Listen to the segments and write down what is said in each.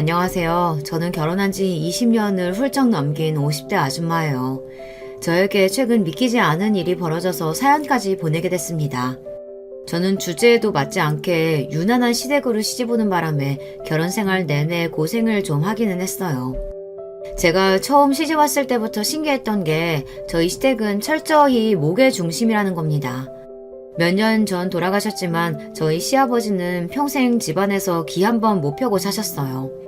안녕하세요. 저는 결혼한 지 20년을 훌쩍 넘긴 50대 아줌마예요. 저에게 최근 믿기지 않은 일이 벌어져서 사연까지 보내게 됐습니다. 저는 주제에도 맞지 않게 유난한 시댁으로 시집오는 바람에 결혼 생활 내내 고생을 좀 하기는 했어요. 제가 처음 시집 왔을 때부터 신기했던 게 저희 시댁은 철저히 목의 중심이라는 겁니다. 몇 년 전 돌아가셨지만 저희 시아버지는 평생 집안에서 기 한 번 못 펴고 사셨어요.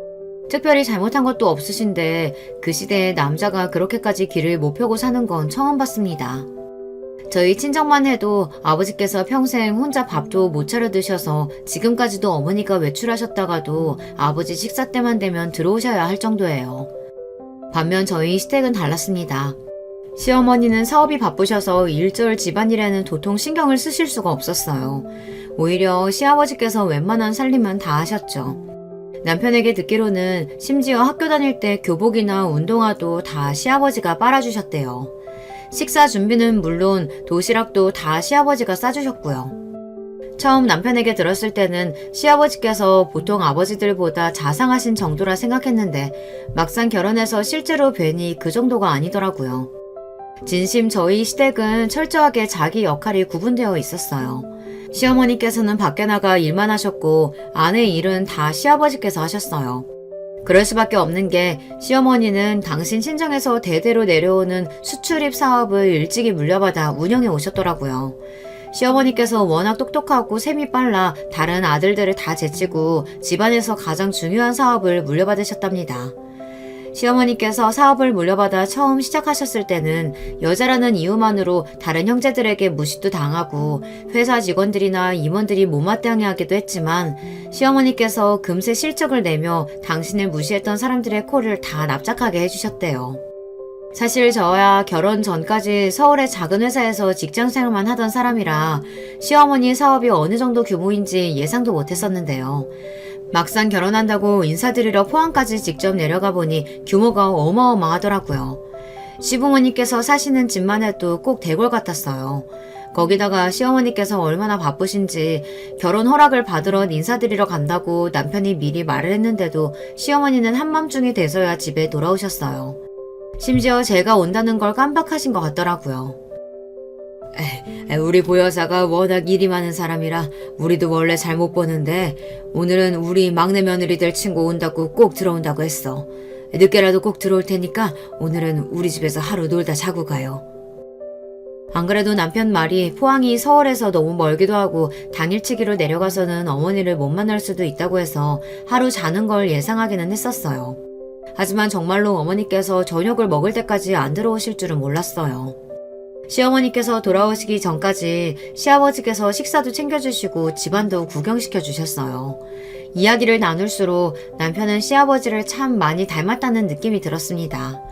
특별히 잘못한 것도 없으신데 그 시대에 남자가 그렇게까지 기를 못 펴고 사는 건 처음 봤습니다. 저희 친정만 해도 아버지께서 평생 혼자 밥도 못 차려 드셔서 지금까지도 어머니가 외출하셨다가도 아버지 식사 때만 되면 들어오셔야 할 정도예요. 반면 저희 시댁은 달랐습니다. 시어머니는 사업이 바쁘셔서 일절 집안일에는 도통 신경을 쓰실 수가 없었어요. 오히려 시아버지께서 웬만한 살림은 다 하셨죠. 남편에게 듣기로는 심지어 학교 다닐 때 교복이나 운동화도 다 시아버지가 빨아주셨대요. 식사 준비는 물론 도시락도 다 시아버지가 싸주셨고요. 처음 남편에게 들었을 때는 시아버지께서 보통 아버지들보다 자상하신 정도라 생각했는데 막상 결혼해서 실제로 뵈니 그 정도가 아니더라고요. 진심 저희 시댁은 철저하게 자기 역할이 구분되어 있었어요. 시어머니께서는 밖에 나가 일만 하셨고 아내 일은 다 시아버지께서 하셨어요. 그럴 수밖에 없는 게 시어머니는 당신 친정에서 대대로 내려오는 수출입 사업을 일찍이 물려받아 운영해 오셨더라고요. 시어머니께서 워낙 똑똑하고 셈이 빨라 다른 아들들을 다 제치고 집안에서 가장 중요한 사업을 물려받으셨답니다. 시어머니께서 사업을 물려받아 처음 시작하셨을 때는 여자라는 이유만으로 다른 형제들에게 무시도 당하고 회사 직원들이나 임원들이 못마땅해 하기도 했지만 시어머니께서 금세 실적을 내며 당신을 무시했던 사람들의 코를 다 납작하게 해주셨대요. 사실 저야 결혼 전까지 서울의 작은 회사에서 직장생활만 하던 사람이라 시어머니 사업이 어느 정도 규모인지 예상도 못했었는데요. 막상 결혼한다고 인사드리러 포항까지 직접 내려가 보니 규모가 어마어마하더라고요. 시부모님께서 사시는 집만 해도 꼭 대궐 같았어요. 거기다가 시어머니께서 얼마나 바쁘신지 결혼 허락을 받으러 인사드리러 간다고 남편이 미리 말을 했는데도 시어머니는 한밤중이 돼서야 집에 돌아오셨어요. 심지어 제가 온다는 걸 깜빡하신 것 같더라고요. 우리 보여사가 워낙 일이 많은 사람이라 우리도 원래 잘 못 보는데 오늘은 우리 막내 며느리 될 친구 온다고 꼭 들어온다고 했어. 늦게라도 꼭 들어올 테니까 오늘은 우리 집에서 하루 놀다 자고 가요. 안 그래도 남편 말이 포항이 서울에서 너무 멀기도 하고 당일치기로 내려가서는 어머니를 못 만날 수도 있다고 해서 하루 자는 걸 예상하기는 했었어요. 하지만 정말로 어머니께서 저녁을 먹을 때까지 안 들어오실 줄은 몰랐어요. 시어머니께서 돌아오시기 전까지 시아버지께서 식사도 챙겨주시고 집안도 구경시켜 주셨어요. 이야기를 나눌수록 남편은 시아버지를 참 많이 닮았다는 느낌이 들었습니다.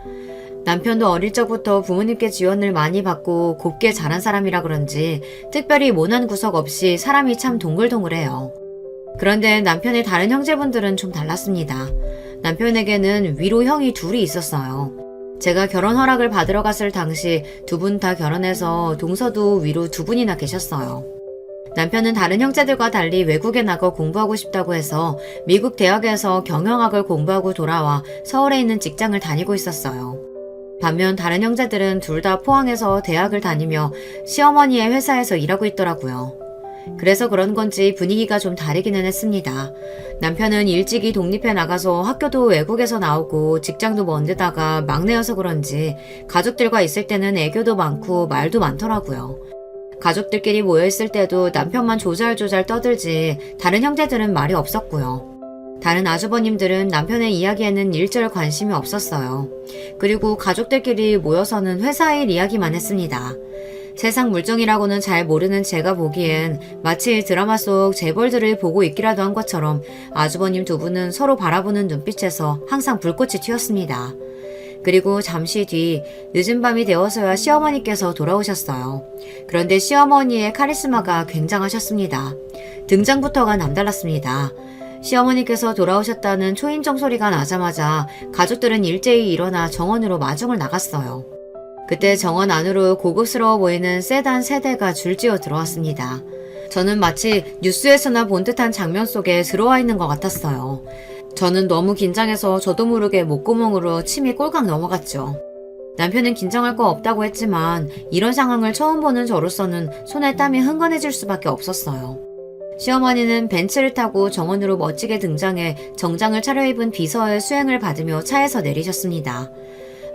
남편도 어릴 적부터 부모님께 지원을 많이 받고 곱게 자란 사람이라 그런지 특별히 모난 구석 없이 사람이 참 동글동글해요. 그런데 남편의 다른 형제분들은 좀 달랐습니다. 남편에게는 위로 형이 둘이 있었어요. 제가 결혼 허락을 받으러 갔을 당시 두 분 다 결혼해서 동서도 위로 두 분이나 계셨어요. 남편은 다른 형제들과 달리 외국에 나가 공부하고 싶다고 해서 미국 대학에서 경영학을 공부하고 돌아와 서울에 있는 직장을 다니고 있었어요. 반면 다른 형제들은 둘 다 포항에서 대학을 다니며 시어머니의 회사에서 일하고 있더라고요. 그래서 그런 건지 분위기가 좀 다르기는 했습니다. 남편은 일찍이 독립해 나가서 학교도 외국에서 나오고 직장도 먼 데다가 막내여서 그런지 가족들과 있을 때는 애교도 많고 말도 많더라고요. 가족들끼리 모여있을 때도 남편만 조잘조잘 떠들지 다른 형제들은 말이 없었고요. 다른 아주버님들은 남편의 이야기에는 일절 관심이 없었어요. 그리고 가족들끼리 모여서는 회사 일 이야기만 했습니다. 세상 물정이라고는 잘 모르는 제가 보기엔 마치 드라마 속 재벌들을 보고 있기라도 한 것처럼 아주버님 두 분은 서로 바라보는 눈빛에서 항상 불꽃이 튀었습니다. 그리고 잠시 뒤 늦은 밤이 되어서야 시어머니께서 돌아오셨어요. 그런데 시어머니의 카리스마가 굉장하셨습니다. 등장부터가 남달랐습니다. 시어머니께서 돌아오셨다는 초인종 소리가 나자마자 가족들은 일제히 일어나 정원으로 마중을 나갔어요. 그때 정원 안으로 고급스러워 보이는 세단 3대가 줄지어 들어왔습니다. 저는 마치 뉴스에서나 본 듯한 장면 속에 들어와 있는 것 같았어요. 저는 너무 긴장해서 저도 모르게 목구멍으로 침이 꼴깍 넘어갔죠. 남편은 긴장할 거 없다고 했지만 이런 상황을 처음 보는 저로서는 손에 땀이 흥건해질 수밖에 없었어요. 시어머니는 벤츠를 타고 정원으로 멋지게 등장해 정장을 차려입은 비서의 수행을 받으며 차에서 내리셨습니다.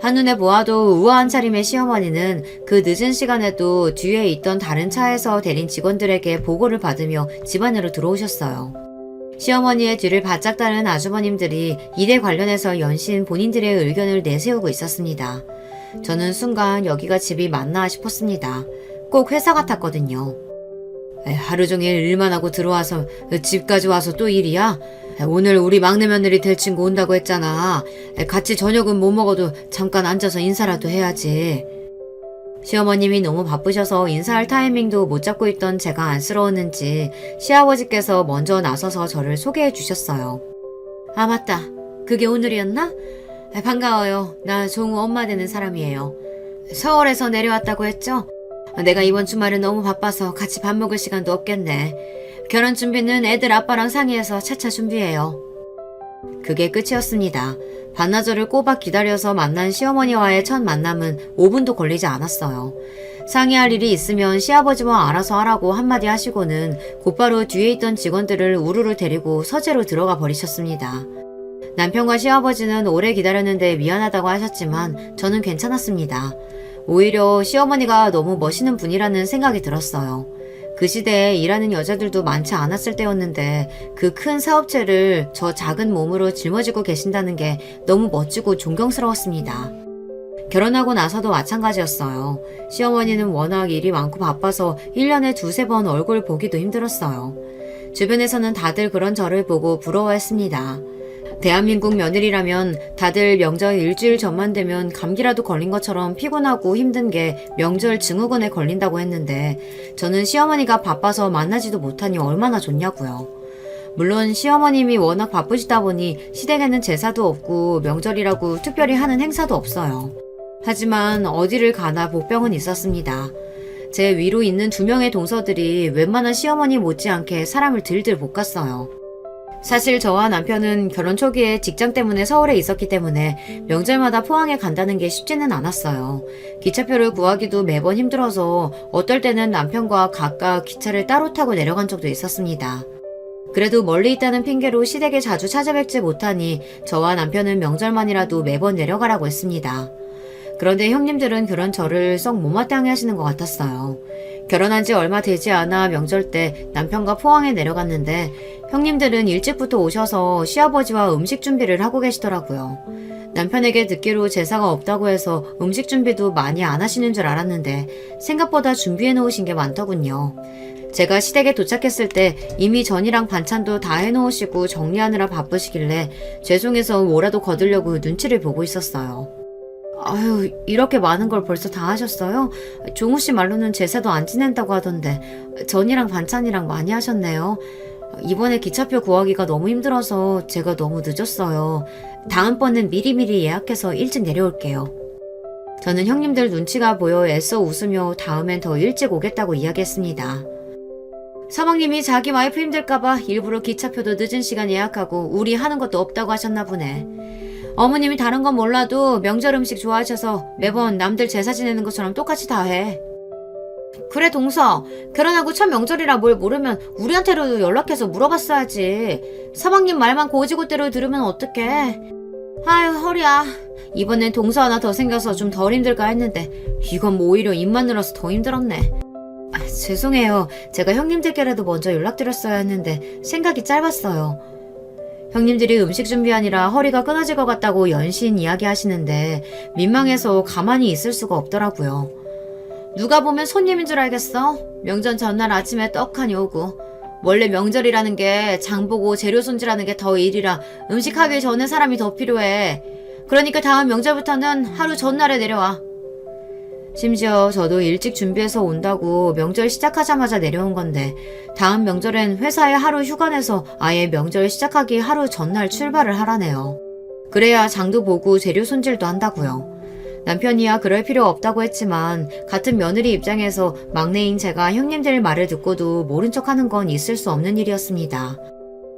한눈에 보아도 우아한 차림의 시어머니는 그 늦은 시간에도 뒤에 있던 다른 차에서 내린 직원들에게 보고를 받으며 집 안으로 들어오셨어요. 시어머니의 뒤를 바짝 따른 아주버님들이 일에 관련해서 연신 본인들의 의견을 내세우고 있었습니다. 저는 순간 여기가 집이 맞나 싶었습니다. 꼭 회사 같았거든요. 하루 종일 일만 하고 들어와서 집까지 와서 또 일이야? 오늘 우리 막내 며느리 될 친구 온다고 했잖아. 같이 저녁은 못 먹어도 잠깐 앉아서 인사라도 해야지. 시어머님이 너무 바쁘셔서 인사할 타이밍도 못 잡고 있던 제가 안쓰러웠는지 시아버지께서 먼저 나서서 저를 소개해 주셨어요. 아, 맞다. 그게 오늘이었나? 반가워요. 나 종우 엄마 되는 사람이에요. 서울에서 내려왔다고 했죠? 내가 이번 주말은 너무 바빠서 같이 밥 먹을 시간도 없겠네. 결혼 준비는 애들 아빠랑 상의해서 차차 준비해요. 그게 끝이었습니다. 반나절을 꼬박 기다려서 만난 시어머니와의 첫 만남은 5분도 걸리지 않았어요. 상의할 일이 있으면 시아버지와 알아서 하라고 한마디 하시고는 곧바로 뒤에 있던 직원들을 우르르 데리고 서재로 들어가 버리셨습니다. 남편과 시아버지는 오래 기다렸는데 미안하다고 하셨지만 저는 괜찮았습니다. 오히려 시어머니가 너무 멋있는 분이라는 생각이 들었어요. 그 시대에 일하는 여자들도 많지 않았을 때였는데 그 큰 사업체를 저 작은 몸으로 짊어지고 계신다는 게 너무 멋지고 존경스러웠습니다. 결혼하고 나서도 마찬가지였어요. 시어머니는 워낙 일이 많고 바빠서 1년에 2-3번 얼굴 보기도 힘들었어요. 주변에서는 다들 그런 저를 보고 부러워했습니다. 대한민국 며느리라면 다들 명절 일주일 전만 되면 감기라도 걸린 것처럼 피곤하고 힘든 게 명절 증후군에 걸린다고 했는데 저는 시어머니가 바빠서 만나지도 못하니 얼마나 좋냐고요. 물론 시어머님이 워낙 바쁘시다 보니 시댁에는 제사도 없고 명절이라고 특별히 하는 행사도 없어요. 하지만 어디를 가나 복병은 있었습니다. 제 위로 있는 2명의 동서들이 웬만한 시어머니 못지않게 사람을 들들 볶았어요. 사실 저와 남편은 결혼 초기에 직장 때문에 서울에 있었기 때문에 명절마다 포항에 간다는 게 쉽지는 않았어요. 기차표를 구하기도 매번 힘들어서 어떨 때는 남편과 각각 기차를 따로 타고 내려간 적도 있었습니다. 그래도 멀리 있다는 핑계로 시댁에 자주 찾아뵙지 못하니 저와 남편은 명절만이라도 매번 내려가라고 했습니다. 그런데 형님들은 그런 저를 썩 못마땅해 하시는 것 같았어요. 결혼한 지 얼마 되지 않아 명절 때 남편과 포항에 내려갔는데 형님들은 일찍부터 오셔서 시아버지와 음식 준비를 하고 계시더라고요. 남편에게 듣기로 제사가 없다고 해서 음식 준비도 많이 안 하시는 줄 알았는데 생각보다 준비해 놓으신 게 많더군요. 제가 시댁에 도착했을 때 이미 전이랑 반찬도 다 해놓으시고 정리하느라 바쁘시길래 죄송해서 뭐라도 거두려고 눈치를 보고 있었어요. 아유, 이렇게 많은 걸 벌써 다 하셨어요? 종우 씨 말로는 제사도 안 지낸다고 하던데 전이랑 반찬이랑 많이 하셨네요. 이번에 기차표 구하기가 너무 힘들어서 제가 너무 늦었어요. 다음번은 미리미리 예약해서 일찍 내려올게요. 저는 형님들 눈치가 보여 애써 웃으며 다음엔 더 일찍 오겠다고 이야기했습니다. 사방님이 자기 와이프 힘들까봐 일부러 기차표도 늦은 시간 예약하고 우리 하는 것도 없다고 하셨나 보네. 어머님이 다른 건 몰라도 명절 음식 좋아하셔서 매번 남들 제사 지내는 것처럼 똑같이 다 해. 그래 동서, 결혼하고 첫 명절이라 뭘 모르면 우리한테라도 연락해서 물어봤어야지. 사방님 말만 고지고대로 들으면 어떡해. 아유 허리야. 이번엔 동서 하나 더 생겨서 좀 덜 힘들까 했는데 이건 뭐 오히려 입만 늘어서 더 힘들었네. 죄송해요. 제가 형님들께라도 먼저 연락드렸어야 했는데 생각이 짧았어요. 형님들이 음식 준비하느라 허리가 끊어질 것 같다고 연신 이야기하시는데 민망해서 가만히 있을 수가 없더라고요. 누가 보면 손님인 줄 알겠어? 명절 전날 아침에 떡하니 오고. 원래 명절이라는 게 장보고 재료 손질하는 게 더 일이라 음식하기 전에 사람이 더 필요해. 그러니까 다음 명절부터는 하루 전날에 내려와. 심지어 저도 일찍 준비해서 온다고 명절 시작하자마자 내려온 건데 다음 명절엔 회사에 하루 휴가 내서 아예 명절 시작하기 하루 전날 출발을 하라네요. 그래야 장도 보고 재료 손질도 한다고요. 남편이야 그럴 필요 없다고 했지만 같은 며느리 입장에서 막내인 제가 형님들 말을 듣고도 모른 척하는 건 있을 수 없는 일이었습니다.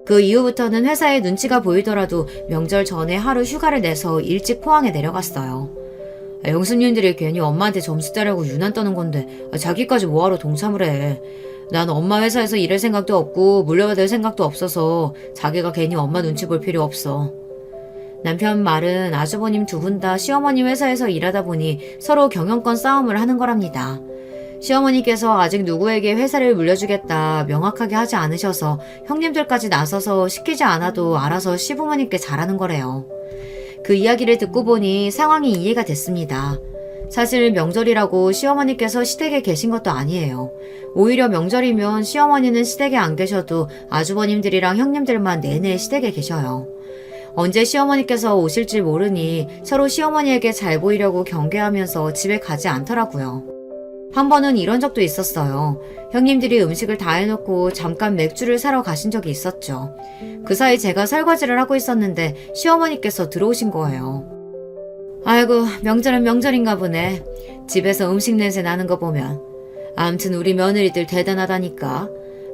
그 이후부터는 회사에 눈치가 보이더라도 명절 전에 하루 휴가를 내서 일찍 포항에 내려갔어요. 형수님들이 괜히 엄마한테 점수 따려고 유난 떠는 건데 자기까지 뭐하러 동참을 해. 난 엄마 회사에서 일할 생각도 없고 물려받을 생각도 없어서 자기가 괜히 엄마 눈치 볼 필요 없어. 남편 말은 아주버님 두 분 다 시어머님 회사에서 일하다 보니 서로 경영권 싸움을 하는 거랍니다. 시어머니께서 아직 누구에게 회사를 물려주겠다 명확하게 하지 않으셔서 형님들까지 나서서 시키지 않아도 알아서 시부모님께 잘하는 거래요. 그 이야기를 듣고 보니 상황이 이해가 됐습니다. 사실 명절이라고 시어머니께서 시댁에 계신 것도 아니에요. 오히려 명절이면 시어머니는 시댁에 안 계셔도 아주버님들이랑 형님들만 내내 시댁에 계셔요. 언제 시어머니께서 오실지 모르니 서로 시어머니에게 잘 보이려고 경계하면서 집에 가지 않더라고요. 한 번은 이런 적도 있었어요. 형님들이 음식을 다 해놓고 잠깐 맥주를 사러 가신 적이 있었죠. 그 사이 제가 설거지를 하고 있었는데 시어머니께서 들어오신 거예요. 아이고, 명절은 명절인가 보네. 집에서 음식 냄새 나는 거 보면. 암튼 우리 며느리들 대단하다니까.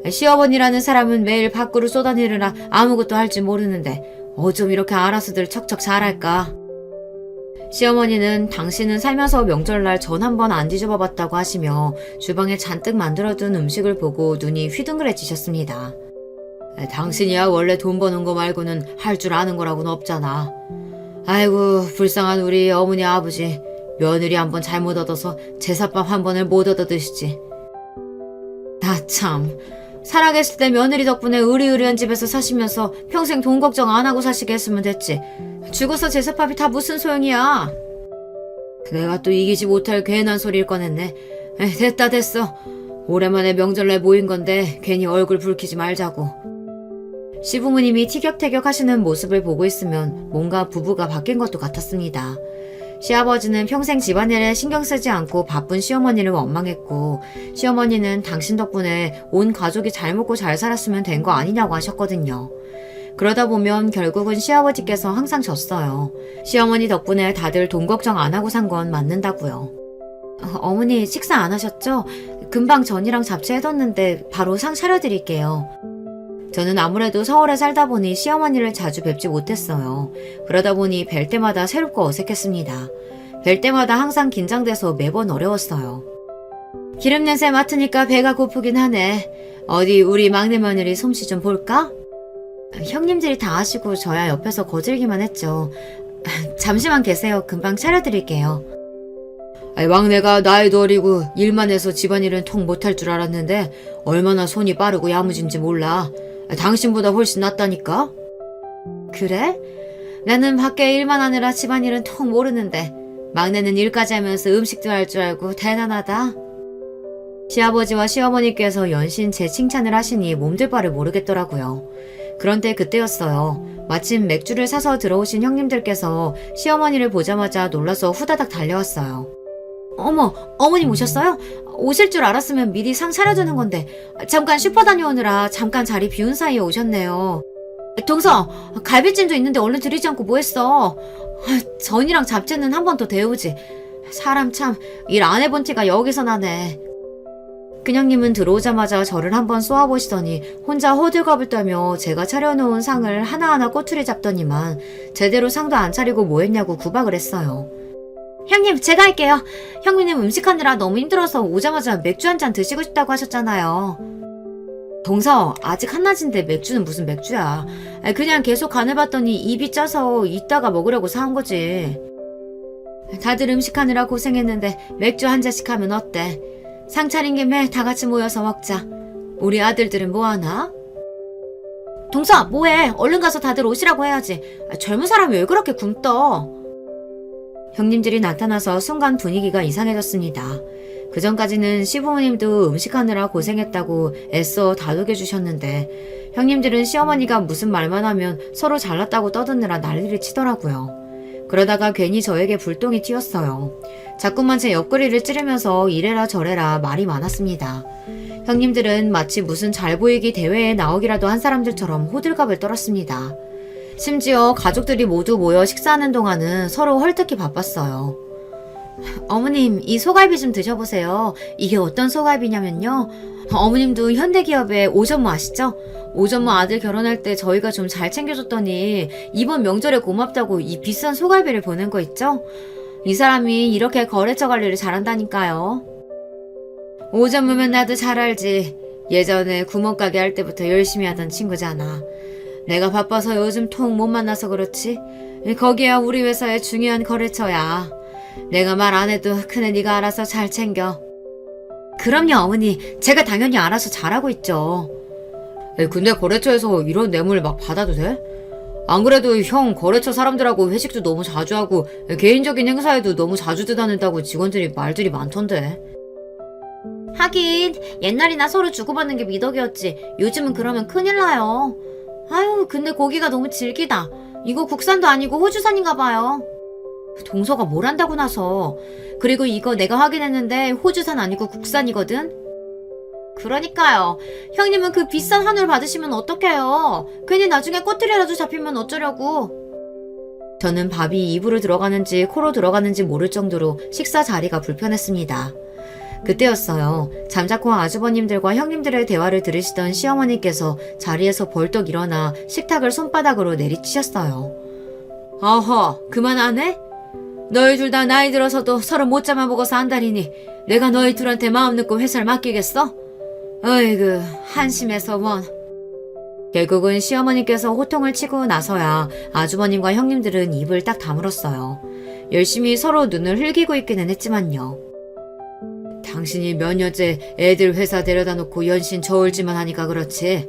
시어머니라는 사람은 매일 밖으로 쏘다니느라 아무것도 할 줄 모르는데 어쩜 이렇게 알아서들 척척 잘할까. 시어머니는 당신은 살면서 명절날 전 한 번 안 뒤집어 봤다고 하시며 주방에 잔뜩 만들어둔 음식을 보고 눈이 휘둥그레지셨습니다. 당신이야 원래 돈 버는 거 말고는 할 줄 아는 거라고는 없잖아. 아이고, 불쌍한 우리 어머니 아버지. 며느리 한 번 잘못 얻어서 제사밥 한 번을 못 얻어 드시지. 나 참, 살아계실 때 며느리 덕분에 으리으리한 집에서 사시면서 평생 돈 걱정 안 하고 사시게 했으면 됐지. 죽어서 제사밥이 다 무슨 소용이야. 내가 또 이기지 못할 괜한 소리를 꺼냈네. 됐다 됐어. 오랜만에 명절날 모인 건데 괜히 얼굴 붉히지 말자고. 시부모님이 티격태격 하시는 모습을 보고 있으면 뭔가 부부가 바뀐 것도 같았습니다. 시아버지는 평생 집안일에 신경 쓰지 않고 바쁜 시어머니를 원망했고, 시어머니는 당신 덕분에 온 가족이 잘 먹고 잘 살았으면 된 거 아니냐고 하셨거든요. 그러다 보면 결국은 시아버지께서 항상 졌어요. 시어머니 덕분에 다들 돈 걱정 안 하고 산 건 맞는다고요. 어머니 식사 안 하셨죠? 금방 전이랑 잡채 해뒀는데 바로 상 차려드릴게요. 저는 아무래도 서울에 살다 보니 시어머니를 자주 뵙지 못했어요. 그러다 보니 뵐 때마다 새롭고 어색했습니다. 뵐 때마다 항상 긴장돼서 매번 어려웠어요. 기름 냄새 맡으니까 배가 고프긴 하네. 어디 우리 막내 며느리 솜씨 좀 볼까? 형님들이 다 하시고 저야 옆에서 거들기만 했죠. 잠시만 계세요. 금방 차려드릴게요. 막내가 나이도 어리고 일만 해서 집안일은 통 못할 줄 알았는데 얼마나 손이 빠르고 야무진지 몰라. 당신보다 훨씬 낫다니까? 그래? 나는 밖에 일만 하느라 집안일은 통 모르는데 막내는 일까지 하면서 음식도 할 줄 알고 대단하다. 시아버지와 시어머니께서 연신 제 칭찬을 하시니 몸둘 바를 모르겠더라고요. 그런데 그때였어요. 마침 맥주를 사서 들어오신 형님들께서 시어머니를 보자마자 놀라서 후다닥 달려왔어요. 어머, 어머님 오셨어요? 오실 줄 알았으면 미리 상 차려주는 건데 잠깐 슈퍼 다녀오느라 잠깐 자리 비운 사이에 오셨네요. 동서, 갈비찜도 있는데 얼른 드리지 않고 뭐했어? 전이랑 잡채는 한 번 더 데우지. 사람 참 일 안 해본 티가 여기서 나네. 그냥님은 들어오자마자 저를 한번 쏘아보시더니 혼자 호들갑을 떨며 제가 차려놓은 상을 하나하나 꼬투리 잡더니만 제대로 상도 안 차리고 뭐했냐고 구박을 했어요. 형님, 제가 할게요. 형님 음식하느라 너무 힘들어서 오자마자 맥주 한 잔 드시고 싶다고 하셨잖아요. 동서, 아직 한낮인데 맥주는 무슨 맥주야. 그냥 계속 간을 봤더니 입이 짜서 이따가 먹으려고 사온 거지. 다들 음식하느라 고생했는데 맥주 한 잔씩 하면 어때? 상 차린 김에 다 같이 모여서 먹자. 우리 아들들은 뭐하나? 동서, 뭐해? 얼른 가서 다들 오시라고 해야지. 젊은 사람이 왜 그렇게 굼떠? 형님들이 나타나서 순간 분위기가 이상해졌습니다. 그전까지는 시부모님도 음식하느라 고생했다고 애써 다독여주셨는데 형님들은 시어머니가 무슨 말만 하면 서로 잘났다고 떠드느라 난리를 치더라고요. 그러다가 괜히 저에게 불똥이 튀었어요. 자꾸만 제 옆구리를 찌르면서 이래라 저래라 말이 많았습니다. 형님들은 마치 무슨 잘 보이기 대회에 나오기라도 한 사람들처럼 호들갑을 떨었습니다. 심지어 가족들이 모두 모여 식사하는 동안은 서로 헐뜯기 바빴어요. 어머님, 이 소갈비 좀 드셔보세요. 이게 어떤 소갈비냐면요. 어머님도 현대기업의 오전무 아시죠? 오전무 아들 결혼할 때 저희가 좀 잘 챙겨줬더니 이번 명절에 고맙다고 이 비싼 소갈비를 보낸 거 있죠? 이 사람이 이렇게 거래처 관리를 잘한다니까요. 오전무면 나도 잘 알지. 예전에 구멍가게 할 때부터 열심히 하던 친구잖아. 내가 바빠서 요즘 통 못 만나서 그렇지. 거기야 우리 회사의 중요한 거래처야. 내가 말 안 해도 큰애 네가 알아서 잘 챙겨. 그럼요 어머니. 제가 당연히 알아서 잘하고 있죠. 근데 거래처에서 이런 뇌물 막 받아도 돼? 안 그래도 형 거래처 사람들하고 회식도 너무 자주 하고 개인적인 행사에도 너무 자주 다닌다고 직원들이 말들이 많던데. 하긴 옛날이나 서로 주고받는 게 미덕이었지. 요즘은 그러면 큰일 나요. 아유 근데 고기가 너무 질기다. 이거 국산도 아니고 호주산인가 봐요. 동서가 뭘 한다고 나서. 그리고 이거 내가 확인했는데 호주산 아니고 국산이거든. 그러니까요. 형님은 그 비싼 한우를 받으시면 어떡해요. 괜히 나중에 꼬투리라도 잡히면 어쩌려고. 저는 밥이 입으로 들어가는지 코로 들어가는지 모를 정도로 식사 자리가 불편했습니다. 그때였어요. 잠자코 아주버님들과 형님들의 대화를 들으시던 시어머니께서 자리에서 벌떡 일어나 식탁을 손바닥으로 내리치셨어요. 어허, 그만 안 해? 너희 둘 다 나이 들어서도 서로 못 잡아먹어서 안달이니 내가 너희 둘한테 마음 놓고 회사를 맡기겠어? 어이구, 한심해서 원. 결국은 시어머니께서 호통을 치고 나서야 아주버님과 형님들은 입을 딱 다물었어요. 열심히 서로 눈을 흘기고 있기는 했지만요. 당신이 몇 년째 애들 회사 데려다 놓고 연신 저울질만 하니까 그렇지.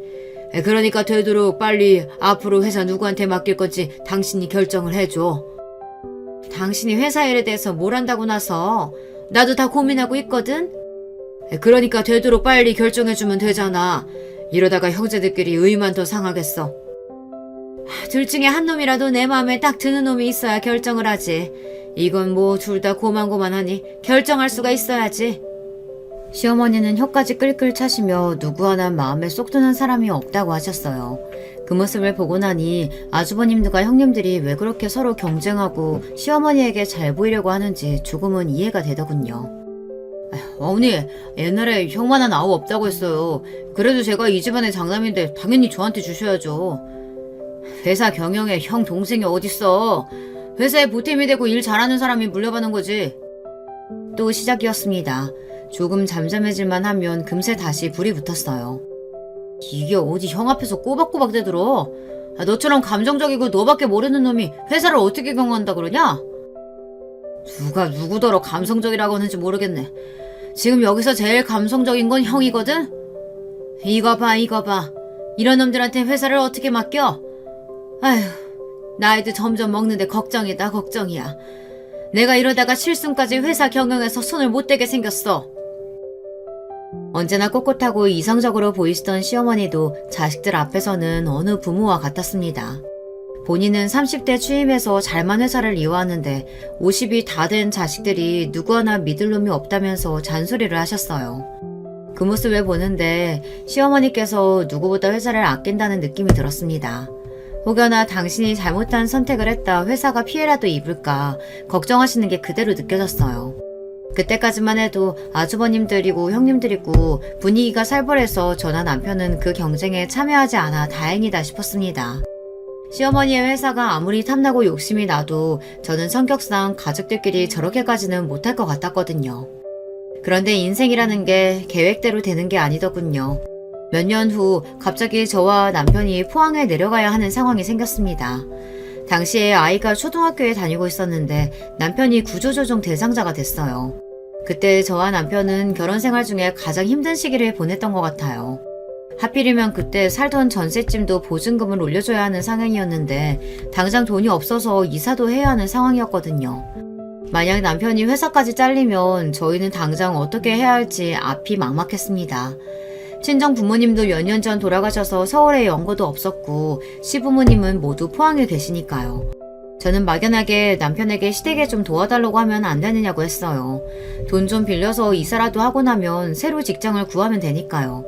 그러니까 되도록 빨리 앞으로 회사 누구한테 맡길 건지 당신이 결정을 해줘. 당신이 회사 일에 대해서 뭘 한다고 나서. 나도 다 고민하고 있거든. 그러니까 되도록 빨리 결정해주면 되잖아. 이러다가 형제들끼리 의만 더 상하겠어. 둘 중에 한 놈이라도 내 마음에 딱 드는 놈이 있어야 결정을 하지. 이건 뭐 둘 다 고만고만하니 결정할 수가 있어야지. 시어머니는 혀까지 끌끌 차시며 누구 하나 마음에 쏙 드는 사람이 없다고 하셨어요. 그 모습을 보고 나니 아주버님들과 형님들이 왜 그렇게 서로 경쟁하고 시어머니에게 잘 보이려고 하는지 조금은 이해가 되더군요. 어머니, 옛날에 형만한 아우 없다고 했어요. 그래도 제가 이 집안의 장남인데 당연히 저한테 주셔야죠. 회사 경영에 형 동생이 어딨어. 회사에 보탬이 되고 일 잘하는 사람이 물려받는 거지. 또 시작이었습니다. 조금 잠잠해질만 하면 금세 다시 불이 붙었어요. 이게 어디 형 앞에서 꼬박꼬박 대들어. 너처럼 감정적이고 너밖에 모르는 놈이 회사를 어떻게 경영한다 그러냐? 누가 누구더러 감성적이라고 하는지 모르겠네. 지금 여기서 제일 감성적인 건 형이거든? 이거 봐. 이런 놈들한테 회사를 어떻게 맡겨? 아휴, 나이도 점점 먹는데 걱정이다, 걱정이야. 내가 이러다가 실순까지 회사 경영에서 손을 못 대게 생겼어. 언제나 꼿꼿하고 이성적으로 보이시던 시어머니도 자식들 앞에서는 어느 부모와 같았습니다. 본인은 30대 취임해서 잘만 회사를 이어왔는데 50이 다 된 자식들이 누구 하나 믿을 놈이 없다면서 잔소리를 하셨어요. 그 모습을 보는데 시어머니께서 누구보다 회사를 아낀다는 느낌이 들었습니다. 혹여나 당신이 잘못한 선택을 했다 회사가 피해라도 입을까 걱정하시는 게 그대로 느껴졌어요. 그때까지만 해도 아주버님들이고 형님들이고 분위기가 살벌해서 저나 남편은 그 경쟁에 참여하지 않아 다행이다 싶었습니다. 시어머니의 회사가 아무리 탐나고 욕심이 나도 저는 성격상 가족들끼리 저렇게까지는 못할 것 같았거든요. 그런데 인생이라는 게 계획대로 되는 게 아니더군요. 몇 년 후 갑자기 저와 남편이 포항에 내려가야 하는 상황이 생겼습니다. 당시에 아이가 초등학교에 다니고 있었는데 남편이 구조조정 대상자가 됐어요. 그때 저와 남편은 결혼 생활 중에 가장 힘든 시기를 보냈던 것 같아요. 하필이면 그때 살던 전셋집도 보증금을 올려줘야 하는 상황이었는데 당장 돈이 없어서 이사도 해야 하는 상황이었거든요. 만약 남편이 회사까지 잘리면 저희는 당장 어떻게 해야 할지 앞이 막막했습니다. 친정 부모님도 몇 년 전 돌아가셔서 서울에 연고도 없었고 시부모님은 모두 포항에 계시니까요. 저는 막연하게 남편에게 시댁에 좀 도와달라고 하면 안 되느냐고 했어요. 돈 좀 빌려서 이사라도 하고 나면 새로 직장을 구하면 되니까요.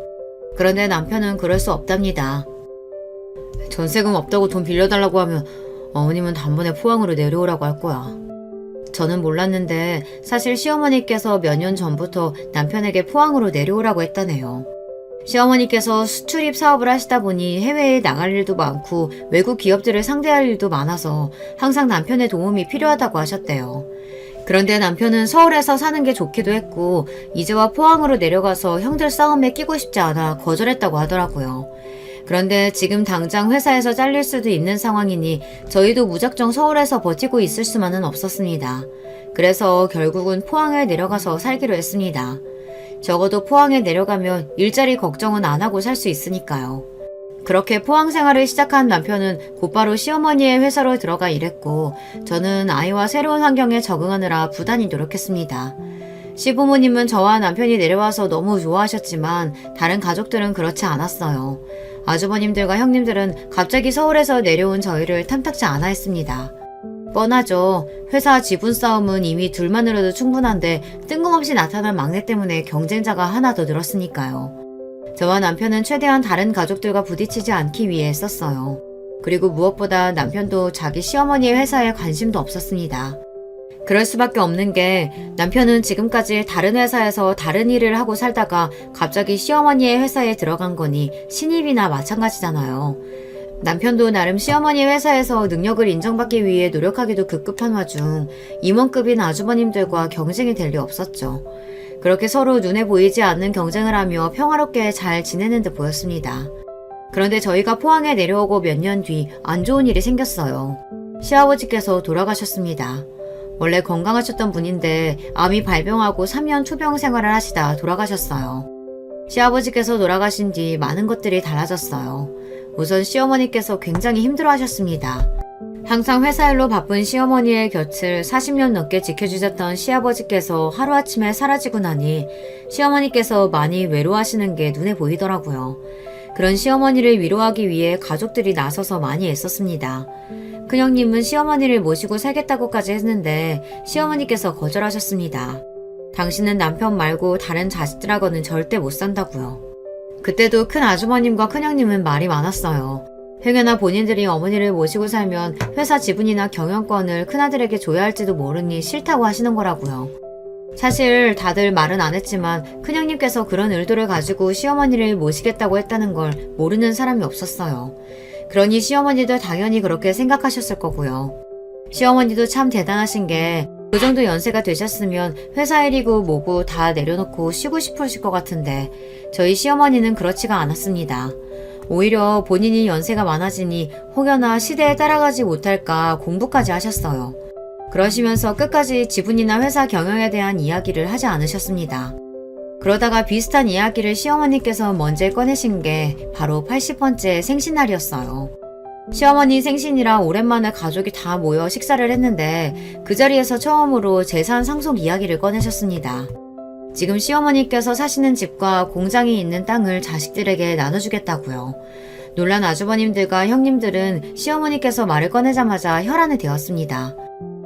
그런데 남편은 그럴 수 없답니다. 전세금 없다고 돈 빌려달라고 하면 어머님은 단번에 포항으로 내려오라고 할 거야. 저는 몰랐는데 사실 시어머니께서 몇 년 전부터 남편에게 포항으로 내려오라고 했다네요. 시어머니께서 수출입 사업을 하시다 보니 해외에 나갈 일도 많고 외국 기업들을 상대할 일도 많아서 항상 남편의 도움이 필요하다고 하셨대요. 그런데 남편은 서울에서 사는 게 좋기도 했고 이제와 포항으로 내려가서 형들 싸움에 끼고 싶지 않아 거절했다고 하더라고요. 그런데 지금 당장 회사에서 잘릴 수도 있는 상황이니 저희도 무작정 서울에서 버티고 있을 수만은 없었습니다. 그래서 결국은 포항에 내려가서 살기로 했습니다. 적어도 포항에 내려가면 일자리 걱정은 안 하고 살 수 있으니까요. 그렇게 포항 생활을 시작한 남편은 곧바로 시어머니의 회사로 들어가 일했고 저는 아이와 새로운 환경에 적응하느라 부단히 노력했습니다. 시부모님은 저와 남편이 내려와서 너무 좋아하셨지만 다른 가족들은 그렇지 않았어요. 아주버님들과 형님들은 갑자기 서울에서 내려온 저희를 탐탁지 않아 했습니다. 뻔하죠. 회사 지분 싸움은 이미 둘만으로도 충분한데 뜬금없이 나타난 막내 때문에 경쟁자가 하나 더 늘었으니까요. 저와 남편은 최대한 다른 가족들과 부딪히지 않기 위해 했었어요. 그리고 무엇보다 남편도 자기 시어머니의 회사에 관심도 없었습니다. 그럴 수밖에 없는 게 남편은 지금까지 다른 회사에서 다른 일을 하고 살다가 갑자기 시어머니의 회사에 들어간 거니 신입이나 마찬가지잖아요. 남편도 나름 시어머니 회사에서 능력을 인정받기 위해 노력하기도 급급한 와중 임원급인 아주버님들과 경쟁이 될 리 없었죠. 그렇게 서로 눈에 보이지 않는 경쟁을 하며 평화롭게 잘 지내는 듯 보였습니다. 그런데 저희가 포항에 내려오고 몇 년 뒤 안 좋은 일이 생겼어요. 시아버지께서 돌아가셨습니다. 원래 건강하셨던 분인데 암이 발병하고 3년 투병 생활을 하시다 돌아가셨어요. 시아버지께서 돌아가신 뒤 많은 것들이 달라졌어요. 우선 시어머니께서 굉장히 힘들어하셨습니다. 항상 회사 일로 바쁜 시어머니의 곁을 40년 넘게 지켜주셨던 시아버지께서 하루아침에 사라지고 나니 시어머니께서 많이 외로워하시는 게 눈에 보이더라고요. 그런 시어머니를 위로하기 위해 가족들이 나서서 많이 애썼습니다. 큰형님은 시어머니를 모시고 살겠다고까지 했는데 시어머니께서 거절하셨습니다. 당신은 남편 말고 다른 자식들하고는 절대 못 산다고요. 그때도 큰 아주머님과 큰형님은 말이 많았어요. 행여나 본인들이 어머니를 모시고 살면 회사 지분이나 경영권을 큰아들에게 줘야 할지도 모르니 싫다고 하시는 거라고요. 사실 다들 말은 안 했지만 큰형님께서 그런 의도를 가지고 시어머니를 모시겠다고 했다는 걸 모르는 사람이 없었어요. 그러니 시어머니도 당연히 그렇게 생각하셨을 거고요. 시어머니도 참 대단하신 게 그 정도 연세가 되셨으면 회사 일이고 뭐고 다 내려놓고 쉬고 싶으실 것 같은데 저희 시어머니는 그렇지가 않았습니다. 오히려 본인이 연세가 많아지니 혹여나 시대에 따라가지 못할까 공부까지 하셨어요. 그러시면서 끝까지 지분이나 회사 경영에 대한 이야기를 하지 않으셨습니다. 그러다가 비슷한 이야기를 시어머니께서 먼저 꺼내신 게 바로 80번째 생신날이었어요. 시어머니 생신이라 오랜만에 가족이 다 모여 식사를 했는데 그 자리에서 처음으로 재산 상속 이야기를 꺼내셨습니다. 지금 시어머니께서 사시는 집과 공장이 있는 땅을 자식들에게 나눠주겠다고요. 놀란 아주버님들과 형님들은 시어머니께서 말을 꺼내자마자 혈안이 되었습니다.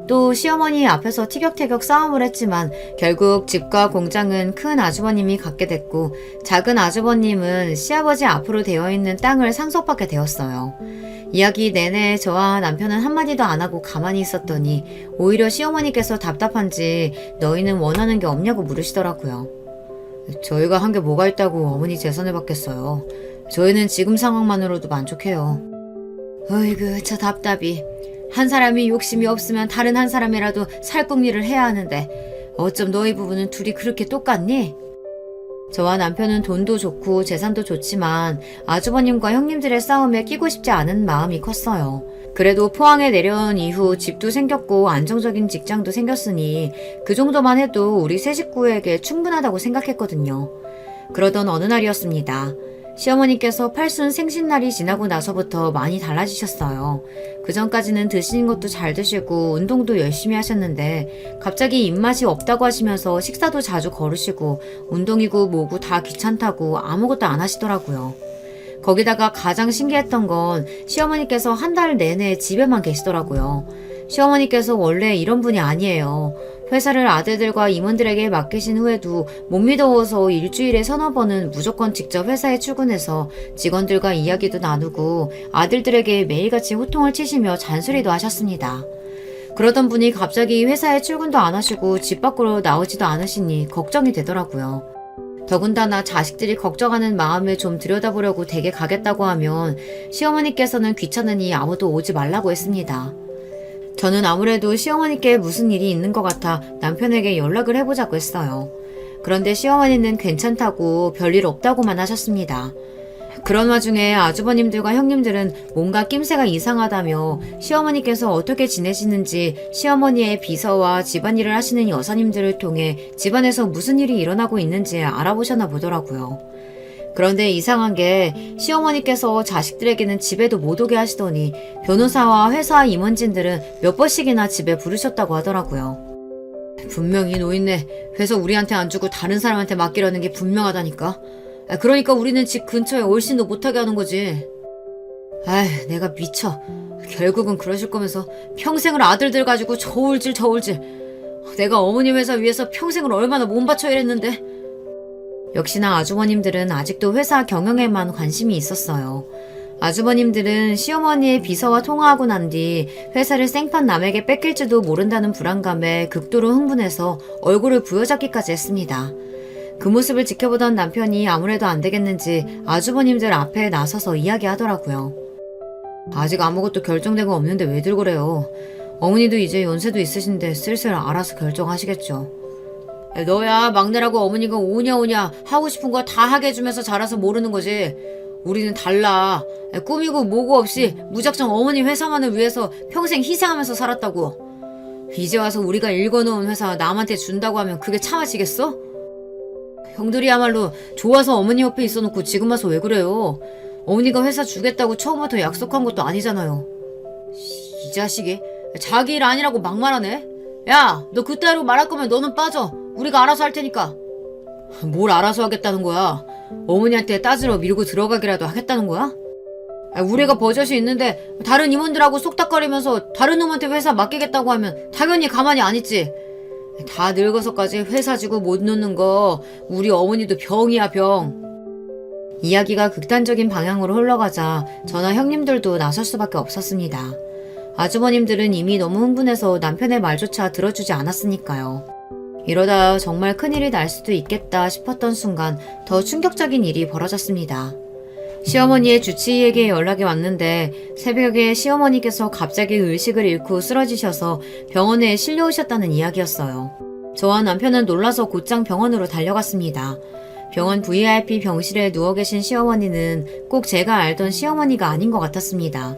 또 시어머니 앞에서 티격태격 싸움을 했지만 결국 집과 공장은 큰 아주버님이 갖게 됐고 작은 아주버님은 시아버지 앞으로 되어 있는 땅을 상속받게 되었어요. 이야기 내내 저와 남편은 한마디도 안 하고 가만히 있었더니 오히려 시어머니께서 답답한지 너희는 원하는 게 없냐고 물으시더라고요. 저희가 한 게 뭐가 있다고 어머니 재산을 받겠어요. 저희는 지금 상황만으로도 만족해요. 어이구 저 답답이. 한 사람이 욕심이 없으면 다른 한 사람이라도 살궁리를 해야 하는데 어쩜 너희 부부는 둘이 그렇게 똑같니? 저와 남편은 돈도 좋고 재산도 좋지만 아주버님과 형님들의 싸움에 끼고 싶지 않은 마음이 컸어요. 그래도 포항에 내려온 이후 집도 생겼고 안정적인 직장도 생겼으니 그 정도만 해도 우리 세 식구에게 충분하다고 생각했거든요. 그러던 어느 날이었습니다. 시어머니께서 팔순 생신날이 지나고 나서부터 많이 달라지셨어요. 그전까지는 드시는 것도 잘 드시고 운동도 열심히 하셨는데 갑자기 입맛이 없다고 하시면서 식사도 자주 거르시고 운동이고 뭐고 다 귀찮다고 아무것도 안 하시더라고요. 거기다가 가장 신기했던 건 시어머니께서 한 달 내내 집에만 계시더라고요. 시어머니께서 원래 이런 분이 아니에요. 회사를 아들들과 임원들에게 맡기신 후에도 못 믿어서 일주일에 서너 번은 무조건 직접 회사에 출근해서 직원들과 이야기도 나누고 아들들에게 매일같이 호통을 치시며 잔소리도 하셨습니다. 그러던 분이 갑자기 회사에 출근도 안 하시고 집 밖으로 나오지도 않으시니 걱정이 되더라고요. 더군다나 자식들이 걱정하는 마음을 좀 들여다보려고 댁에 가겠다고 하면 시어머니께서는 귀찮으니 아무도 오지 말라고 했습니다. 저는 아무래도 시어머니께 무슨 일이 있는 것 같아 남편에게 연락을 해보자고 했어요. 그런데 시어머니는 괜찮다고 별일 없다고만 하셨습니다. 그런 와중에 아주버님들과 형님들은 뭔가 낌새가 이상하다며 시어머니께서 어떻게 지내시는지 시어머니의 비서와 집안일을 하시는 여사님들을 통해 집안에서 무슨 일이 일어나고 있는지 알아보셨나 보더라고요. 그런데 이상한 게 시어머니께서 자식들에게는 집에도 못 오게 하시더니 변호사와 회사 임원진들은 몇 번씩이나 집에 부르셨다고 하더라고요. 분명히 노인네 회사 우리한테 안 주고 다른 사람한테 맡기려는 게 분명하다니까. 그러니까 우리는 집 근처에 얼씬도 못하게 하는 거지. 아휴, 내가 미쳐. 결국은 그러실 거면서 평생을 아들들 가지고 저울질. 내가 어머님 회사 위해서 평생을 얼마나 몸바쳐 일했는데. 역시나 아주버님들은 아직도 회사 경영에만 관심이 있었어요. 아주버님들은 시어머니의 비서와 통화하고 난 뒤 회사를 생판 남에게 뺏길지도 모른다는 불안감에 극도로 흥분해서 얼굴을 부여잡기까지 했습니다. 그 모습을 지켜보던 남편이 아무래도 안 되겠는지 아주버님들 앞에 나서서 이야기하더라고요. 아직 아무것도 결정되고 없는데 왜들 그래요. 어머니도 이제 연세도 있으신데 슬슬 알아서 결정하시겠죠. 너야 막내라고 어머니가 오냐 하고 싶은 거 다 하게 해주면서 자라서 모르는 거지. 우리는 달라. 꾸미고 뭐고 없이 무작정 어머니 회사만을 위해서 평생 희생하면서 살았다고. 이제 와서 우리가 읽어놓은 회사 남한테 준다고 하면 그게 참아지겠어? 형들이야말로 좋아서 어머니 옆에 있어놓고 지금 와서 왜 그래요? 어머니가 회사 주겠다고 처음부터 약속한 것도 아니잖아요. 이 자식이 자기 일 아니라고 막말하네. 야, 너 그따위로 말할 거면 너는 빠져. 우리가 알아서 할 테니까. 뭘 알아서 하겠다는 거야? 어머니한테 따지러 밀고 들어가기라도 하겠다는 거야? 우리가 버젓이 있는데 다른 임원들하고 속닥거리면서 다른 놈한테 회사 맡기겠다고 하면 당연히 가만히 안 있지. 다 늙어서까지 회사 지고 못 놓는 거 우리 어머니도 병이야, 병. 이야기가 극단적인 방향으로 흘러가자 저나 형님들도 나설 수밖에 없었습니다. 아주버님들은 이미 너무 흥분해서 남편의 말조차 들어주지 않았으니까요. 이러다 정말 큰일이 날 수도 있겠다 싶었던 순간 더 충격적인 일이 벌어졌습니다. 시어머니의 주치의에게 연락이 왔는데 새벽에 시어머니께서 갑자기 의식을 잃고 쓰러지셔서 병원에 실려오셨다는 이야기였어요. 저와 남편은 놀라서 곧장 병원으로 달려갔습니다. 병원 VIP 병실에 누워 계신 시어머니는 꼭 제가 알던 시어머니가 아닌 것 같았습니다.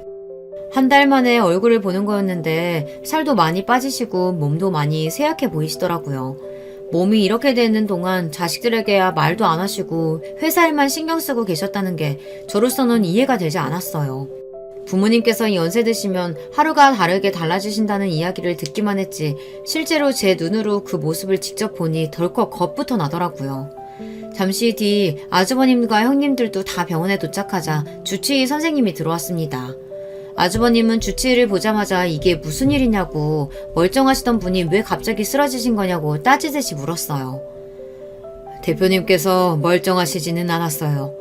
한 달 만에 얼굴을 보는 거였는데 살도 많이 빠지시고 몸도 많이 쇠약해 보이시더라고요. 몸이 이렇게 되는 동안 자식들에게야 말도 안 하시고 회사 일만 신경 쓰고 계셨다는 게 저로서는 이해가 되지 않았어요. 부모님께서 연세 드시면 하루가 다르게 달라지신다는 이야기를 듣기만 했지 실제로 제 눈으로 그 모습을 직접 보니 덜컥 겁부터 나더라고요. 잠시 뒤 아주버님과 형님들도 다 병원에 도착하자 주치의 선생님이 들어왔습니다. 아주버님은 주치의를 보자마자 이게 무슨 일이냐고 멀쩡하시던 분이 왜 갑자기 쓰러지신 거냐고 따지듯이 물었어요. 대표님께서 멀쩡하시지는 않았어요.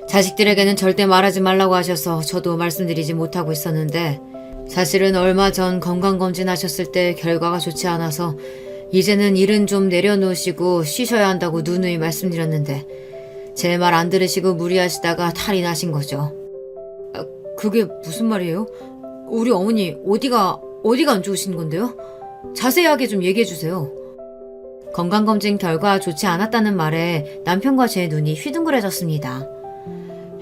자식들에게는 절대 말하지 말라고 하셔서 저도 말씀드리지 못하고 있었는데 사실은 얼마 전 건강검진 하셨을 때 결과가 좋지 않아서 이제는 일은 좀 내려놓으시고 쉬셔야 한다고 누누이 말씀드렸는데 제 말 안 들으시고 무리하시다가 탈이 나신 거죠. 그게 무슨 말이에요? 우리 어머니 어디가 안 좋으신 건데요? 자세하게 좀 얘기해 주세요. 건강검진 결과 좋지 않았다는 말에 남편과 제 눈이 휘둥그레졌습니다.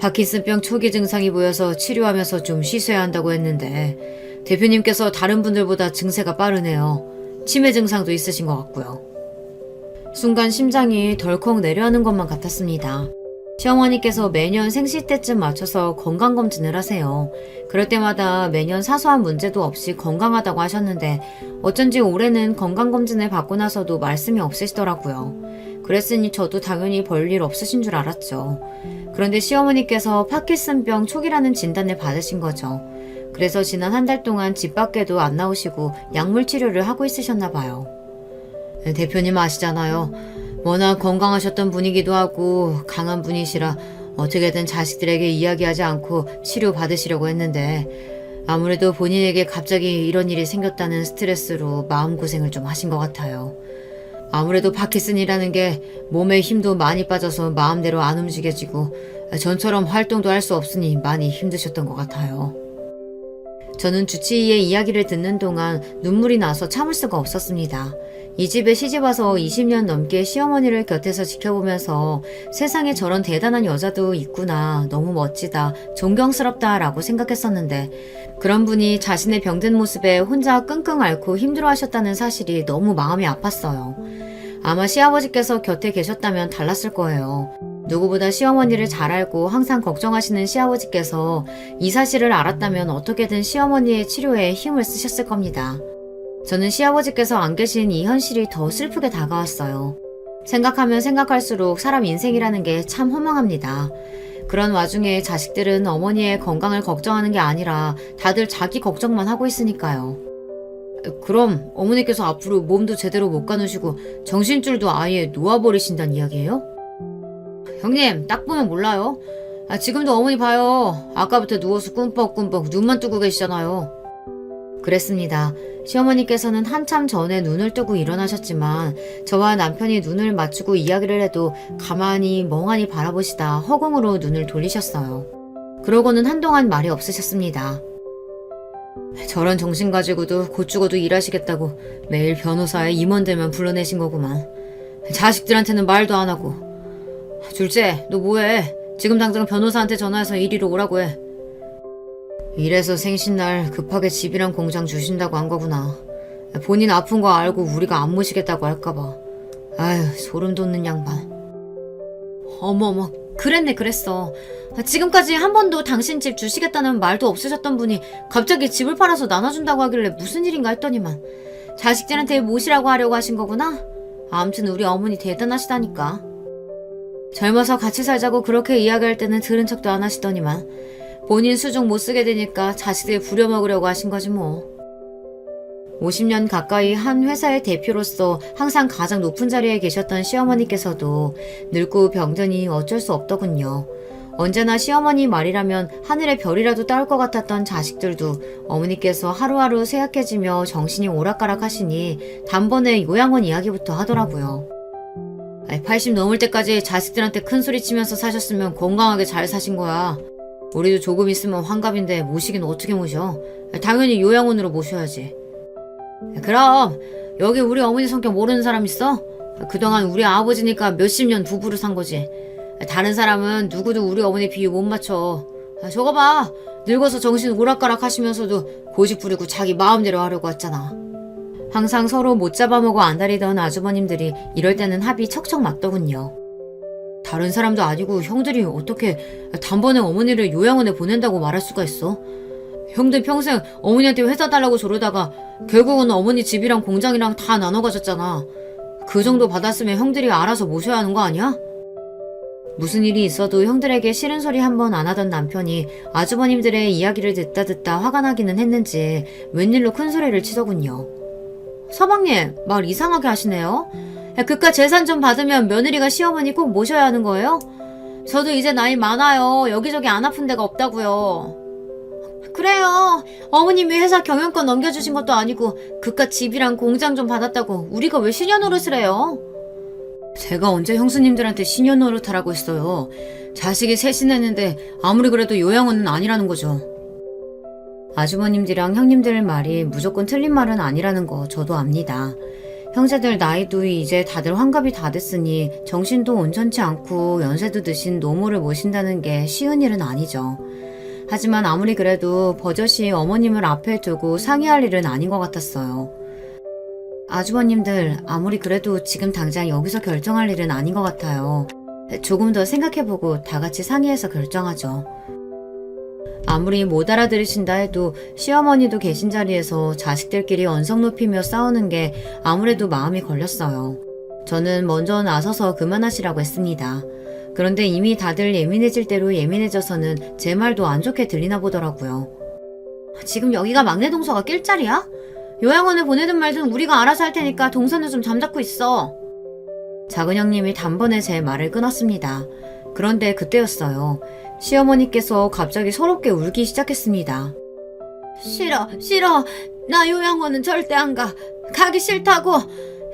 파킨슨병 초기 증상이 보여서 치료하면서 좀 쉬셔야 한다고 했는데 대표님께서 다른 분들보다 증세가 빠르네요. 치매 증상도 있으신 것 같고요. 순간 심장이 덜컥 내려앉는 것만 같았습니다. 시어머니께서 매년 생시 때쯤 맞춰서 건강검진을 하세요. 그럴 때마다 매년 사소한 문제도 없이 건강하다고 하셨는데 어쩐지 올해는 건강검진을 받고 나서도 말씀이 없으시더라고요. 그랬으니 저도 당연히 별일 없으신 줄 알았죠. 그런데 시어머니께서 파킨슨병 초기라는 진단을 받으신 거죠. 그래서 지난 한 달 동안 집 밖에도 안 나오시고 약물 치료를 하고 있으셨나 봐요. 대표님 아시잖아요. 워낙 건강하셨던 분이기도 하고 강한 분이시라 어떻게든 자식들에게 이야기하지 않고 치료 받으시려고 했는데 아무래도 본인에게 갑자기 이런 일이 생겼다는 스트레스로 마음고생을 좀 하신 것 같아요. 아무래도 파킨슨이라는 게 몸에 힘도 많이 빠져서 마음대로 안 움직여지고 전처럼 활동도 할 수 없으니 많이 힘드셨던 것 같아요. 저는 주치의의 이야기를 듣는 동안 눈물이 나서 참을 수가 없었습니다. 이 집에 시집와서 20년 넘게 시어머니를 곁에서 지켜보면서 세상에 저런 대단한 여자도 있구나, 너무 멋지다, 존경스럽다 라고 생각했었는데 그런 분이 자신의 병든 모습에 혼자 끙끙 앓고 힘들어하셨다는 사실이 너무 마음이 아팠어요. 아마 시아버지께서 곁에 계셨다면 달랐을 거예요. 누구보다 시어머니를 잘 알고 항상 걱정하시는 시아버지께서 이 사실을 알았다면 어떻게든 시어머니의 치료에 힘을 쓰셨을 겁니다. 저는 시아버지께서 안 계신 이 현실이 더 슬프게 다가왔어요. 생각하면 생각할수록 사람 인생이라는 게 참 허망합니다. 그런 와중에 자식들은 어머니의 건강을 걱정하는 게 아니라 다들 자기 걱정만 하고 있으니까요. 그럼 어머니께서 앞으로 몸도 제대로 못 가누시고 정신줄도 아예 놓아버리신다는 이야기예요? 형님, 딱 보면 몰라요. 지금도 어머니 봐요. 아까부터 누워서 꿈뻑꿈뻑 눈만 뜨고 계시잖아요. 그랬습니다. 시어머니께서는 한참 전에 눈을 뜨고 일어나셨지만 저와 남편이 눈을 맞추고 이야기를 해도 가만히 멍하니 바라보시다 허공으로 눈을 돌리셨어요. 그러고는 한동안 말이 없으셨습니다. 저런 정신 가지고도 곧 죽어도 일하시겠다고 매일 변호사에 임원들만 불러내신 거구만. 자식들한테는 말도 안 하고. 둘째, 너 뭐해? 지금 당장 변호사한테 전화해서 이리로 오라고 해. 이래서 생신날 급하게 집이랑 공장 주신다고 한 거구나. 본인 아픈 거 알고 우리가 안 모시겠다고 할까봐. 아휴, 소름 돋는 양반. 어머머, 그랬어. 지금까지 한 번도 당신 집 주시겠다는 말도 없으셨던 분이 갑자기 집을 팔아서 나눠준다고 하길래 무슨 일인가 했더니만 자식들한테 모시라고 하려고 하신 거구나? 아무튼 우리 어머니 대단하시다니까. 젊어서 같이 살자고 그렇게 이야기할 때는 들은 척도 안 하시더니만 본인 수중 못 쓰게 되니까 자식들 부려먹으려고 하신 거지 뭐. 50년 가까이 한 회사의 대표로서 항상 가장 높은 자리에 계셨던 시어머니께서도 늙고 병드니 어쩔 수 없더군요. 언제나 시어머니 말이라면 하늘의 별이라도 따올 것 같았던 자식들도 어머니께서 하루하루 쇠약해지며 정신이 오락가락 하시니 단번에 요양원 이야기부터 하더라고요. 80 넘을 때까지 자식들한테 큰 소리 치면서 사셨으면 건강하게 잘 사신 거야. 우리도 조금 있으면 환갑인데 모시긴 어떻게 모셔? 당연히 요양원으로 모셔야지. 그럼 여기 우리 어머니 성격 모르는 사람 있어? 그동안 우리 아버지니까 몇십 년 부부를 산 거지. 다른 사람은 누구도 우리 어머니 비유 못 맞춰. 저거 봐. 늙어서 정신 오락가락 하시면서도 고집 부리고 자기 마음대로 하려고 했잖아. 항상 서로 못 잡아먹어 안달이던 아주버님들이 이럴 때는 합이 척척 맞더군요. 다른 사람도 아니고 형들이 어떻게 단번에 어머니를 요양원에 보낸다고 말할 수가 있어? 형들 평생 어머니한테 회사 달라고 저러다가 결국은 어머니 집이랑 공장이랑 다 나눠 가졌잖아. 그 정도 받았으면 형들이 알아서 모셔야 하는 거 아니야? 무슨 일이 있어도 형들에게 싫은 소리 한 번 안 하던 남편이 아주버님들의 이야기를 듣다 화가 나기는 했는지 웬일로 큰 소리를 치더군요. 서방님, 말 이상하게 하시네요. 그깟 재산 좀 받으면 며느리가 시어머니 꼭 모셔야 하는 거예요? 저도 이제 나이 많아요. 여기저기 안 아픈 데가 없다고요. 그래요. 어머님이 회사 경영권 넘겨주신 것도 아니고 그깟 집이랑 공장 좀 받았다고 우리가 왜 시녀노릇을 해요? 제가 언제 형수님들한테 시녀노릇하라고 했어요. 자식이 셋이나 했는데 아무리 그래도 요양원은 아니라는 거죠. 아주버님들이랑 형님들 말이 무조건 틀린 말은 아니라는 거 저도 압니다. 형제들 나이도 이제 다들 환갑이 다 됐으니 정신도 온전치 않고 연세도 드신 노모를 모신다는 게 쉬운 일은 아니죠. 하지만 아무리 그래도 버젓이 어머님을 앞에 두고 상의할 일은 아닌 것 같았어요. 아주버님들, 아무리 그래도 지금 당장 여기서 결정할 일은 아닌 것 같아요. 조금 더 생각해보고 다 같이 상의해서 결정하죠. 아무리 못 알아들으신다 해도 시어머니도 계신 자리에서 자식들끼리 언성 높이며 싸우는 게 아무래도 마음이 걸렸어요. 저는 먼저 나서서 그만하시라고 했습니다. 그런데 이미 다들 예민해질 대로 예민해져서는 제 말도 안 좋게 들리나 보더라고요. 지금 여기가 막내 동서가 낄 자리야? 요양원에 보내든 말든 우리가 알아서 할 테니까 동서는 좀 잠잡고 있어. 작은 형님이 단번에 제 말을 끊었습니다. 그런데 그때였어요. 시어머니께서 갑자기 서럽게 울기 시작했습니다. 싫어, 싫어. 나 요양원은 절대 안 가. 가기 싫다고.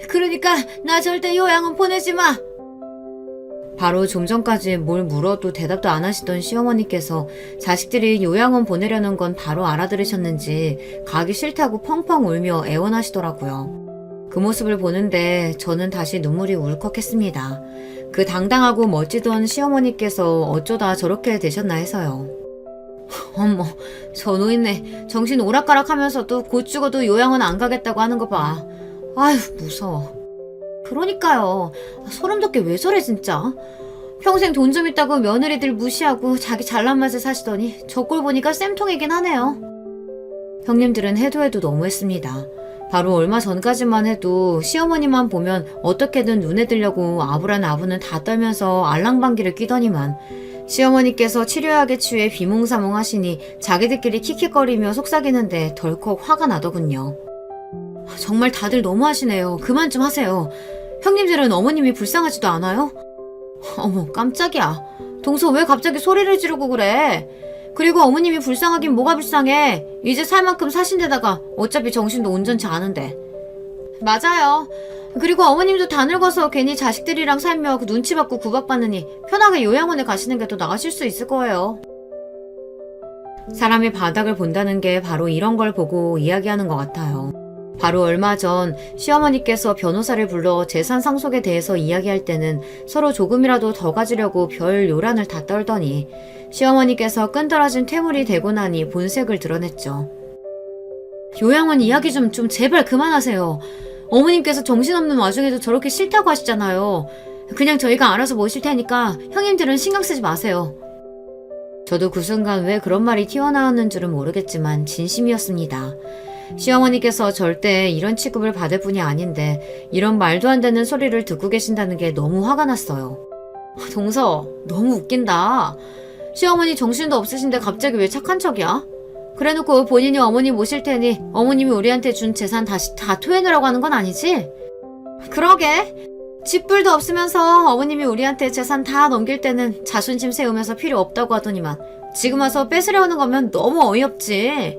그러니까 나 절대 요양원 보내지 마. 바로 좀 전까지 뭘 물어도 대답도 안 하시던 시어머니께서 자식들이 요양원 보내려는 건 바로 알아들으셨는지 가기 싫다고 펑펑 울며 애원하시더라고요. 그 모습을 보는데 저는 다시 눈물이 울컥했습니다. 그 당당하고 멋지던 시어머니께서 어쩌다 저렇게 되셨나 해서요. 어머, 저 노인네 정신 오락가락하면서도 곧 죽어도 요양원 안 가겠다고 하는 거 봐. 아휴, 무서워. 그러니까요. 소름 돋게 왜 저래 진짜. 평생 돈 좀 있다고 며느리들 무시하고 자기 잘난 맛에 사시더니 저 꼴 보니까 쌤통이긴 하네요. 형님들은 해도 해도 너무했습니다. 바로 얼마 전까지만 해도 시어머니만 보면 어떻게든 눈에 들려고 아부란 아부는 다 떨면서 알랑방귀를 끼더니만 시어머니께서 치료약에 취해 비몽사몽 하시니 자기들끼리 킥킥거리며 속삭이는데 덜컥 화가 나더군요. 정말 다들 너무하시네요. 그만 좀 하세요. 형님들은 어머님이 불쌍하지도 않아요? 어머, 깜짝이야. 동서 왜 갑자기 소리를 지르고 그래? 그리고 어머님이 불쌍하긴 뭐가 불쌍해. 이제 살 만큼 사신 데다가 어차피 정신도 온전치 않은데. 맞아요. 그리고 어머님도 다 늙어서 괜히 자식들이랑 살며 그 눈치 받고 구박받느니 편하게 요양원에 가시는 게 더 나으실 수 있을 거예요. 사람의 바닥을 본다는 게 바로 이런 걸 보고 이야기하는 것 같아요. 바로 얼마 전 시어머니께서 변호사를 불러 재산 상속에 대해서 이야기할 때는 서로 조금이라도 더 가지려고 별 요란을 다 떨더니 시어머니께서 끈떨어진 퇴물이 되고 나니 본색을 드러냈죠. 요양원 이야기 좀 제발 그만하세요. 어머님께서 정신없는 와중에도 저렇게 싫다고 하시잖아요. 그냥 저희가 알아서 모실 테니까 형님들은 신경 쓰지 마세요. 저도 그 순간 왜 그런 말이 튀어나왔는 줄은 모르겠지만 진심이었습니다. 시어머니께서 절대 이런 취급을 받을 분이 아닌데 이런 말도 안 되는 소리를 듣고 계신다는 게 너무 화가 났어요. 동서, 너무 웃긴다. 시어머니 정신도 없으신데 갑자기 왜 착한 척이야? 그래놓고 본인이 어머니 모실 테니 어머님이 우리한테 준 재산 다시 다 토해내라고 하는 건 아니지? 그러게. 집불도 없으면서 어머님이 우리한테 재산 다 넘길 때는 자존심 세우면서 필요 없다고 하더니만 지금 와서 뺏으려는 거면 너무 어이없지.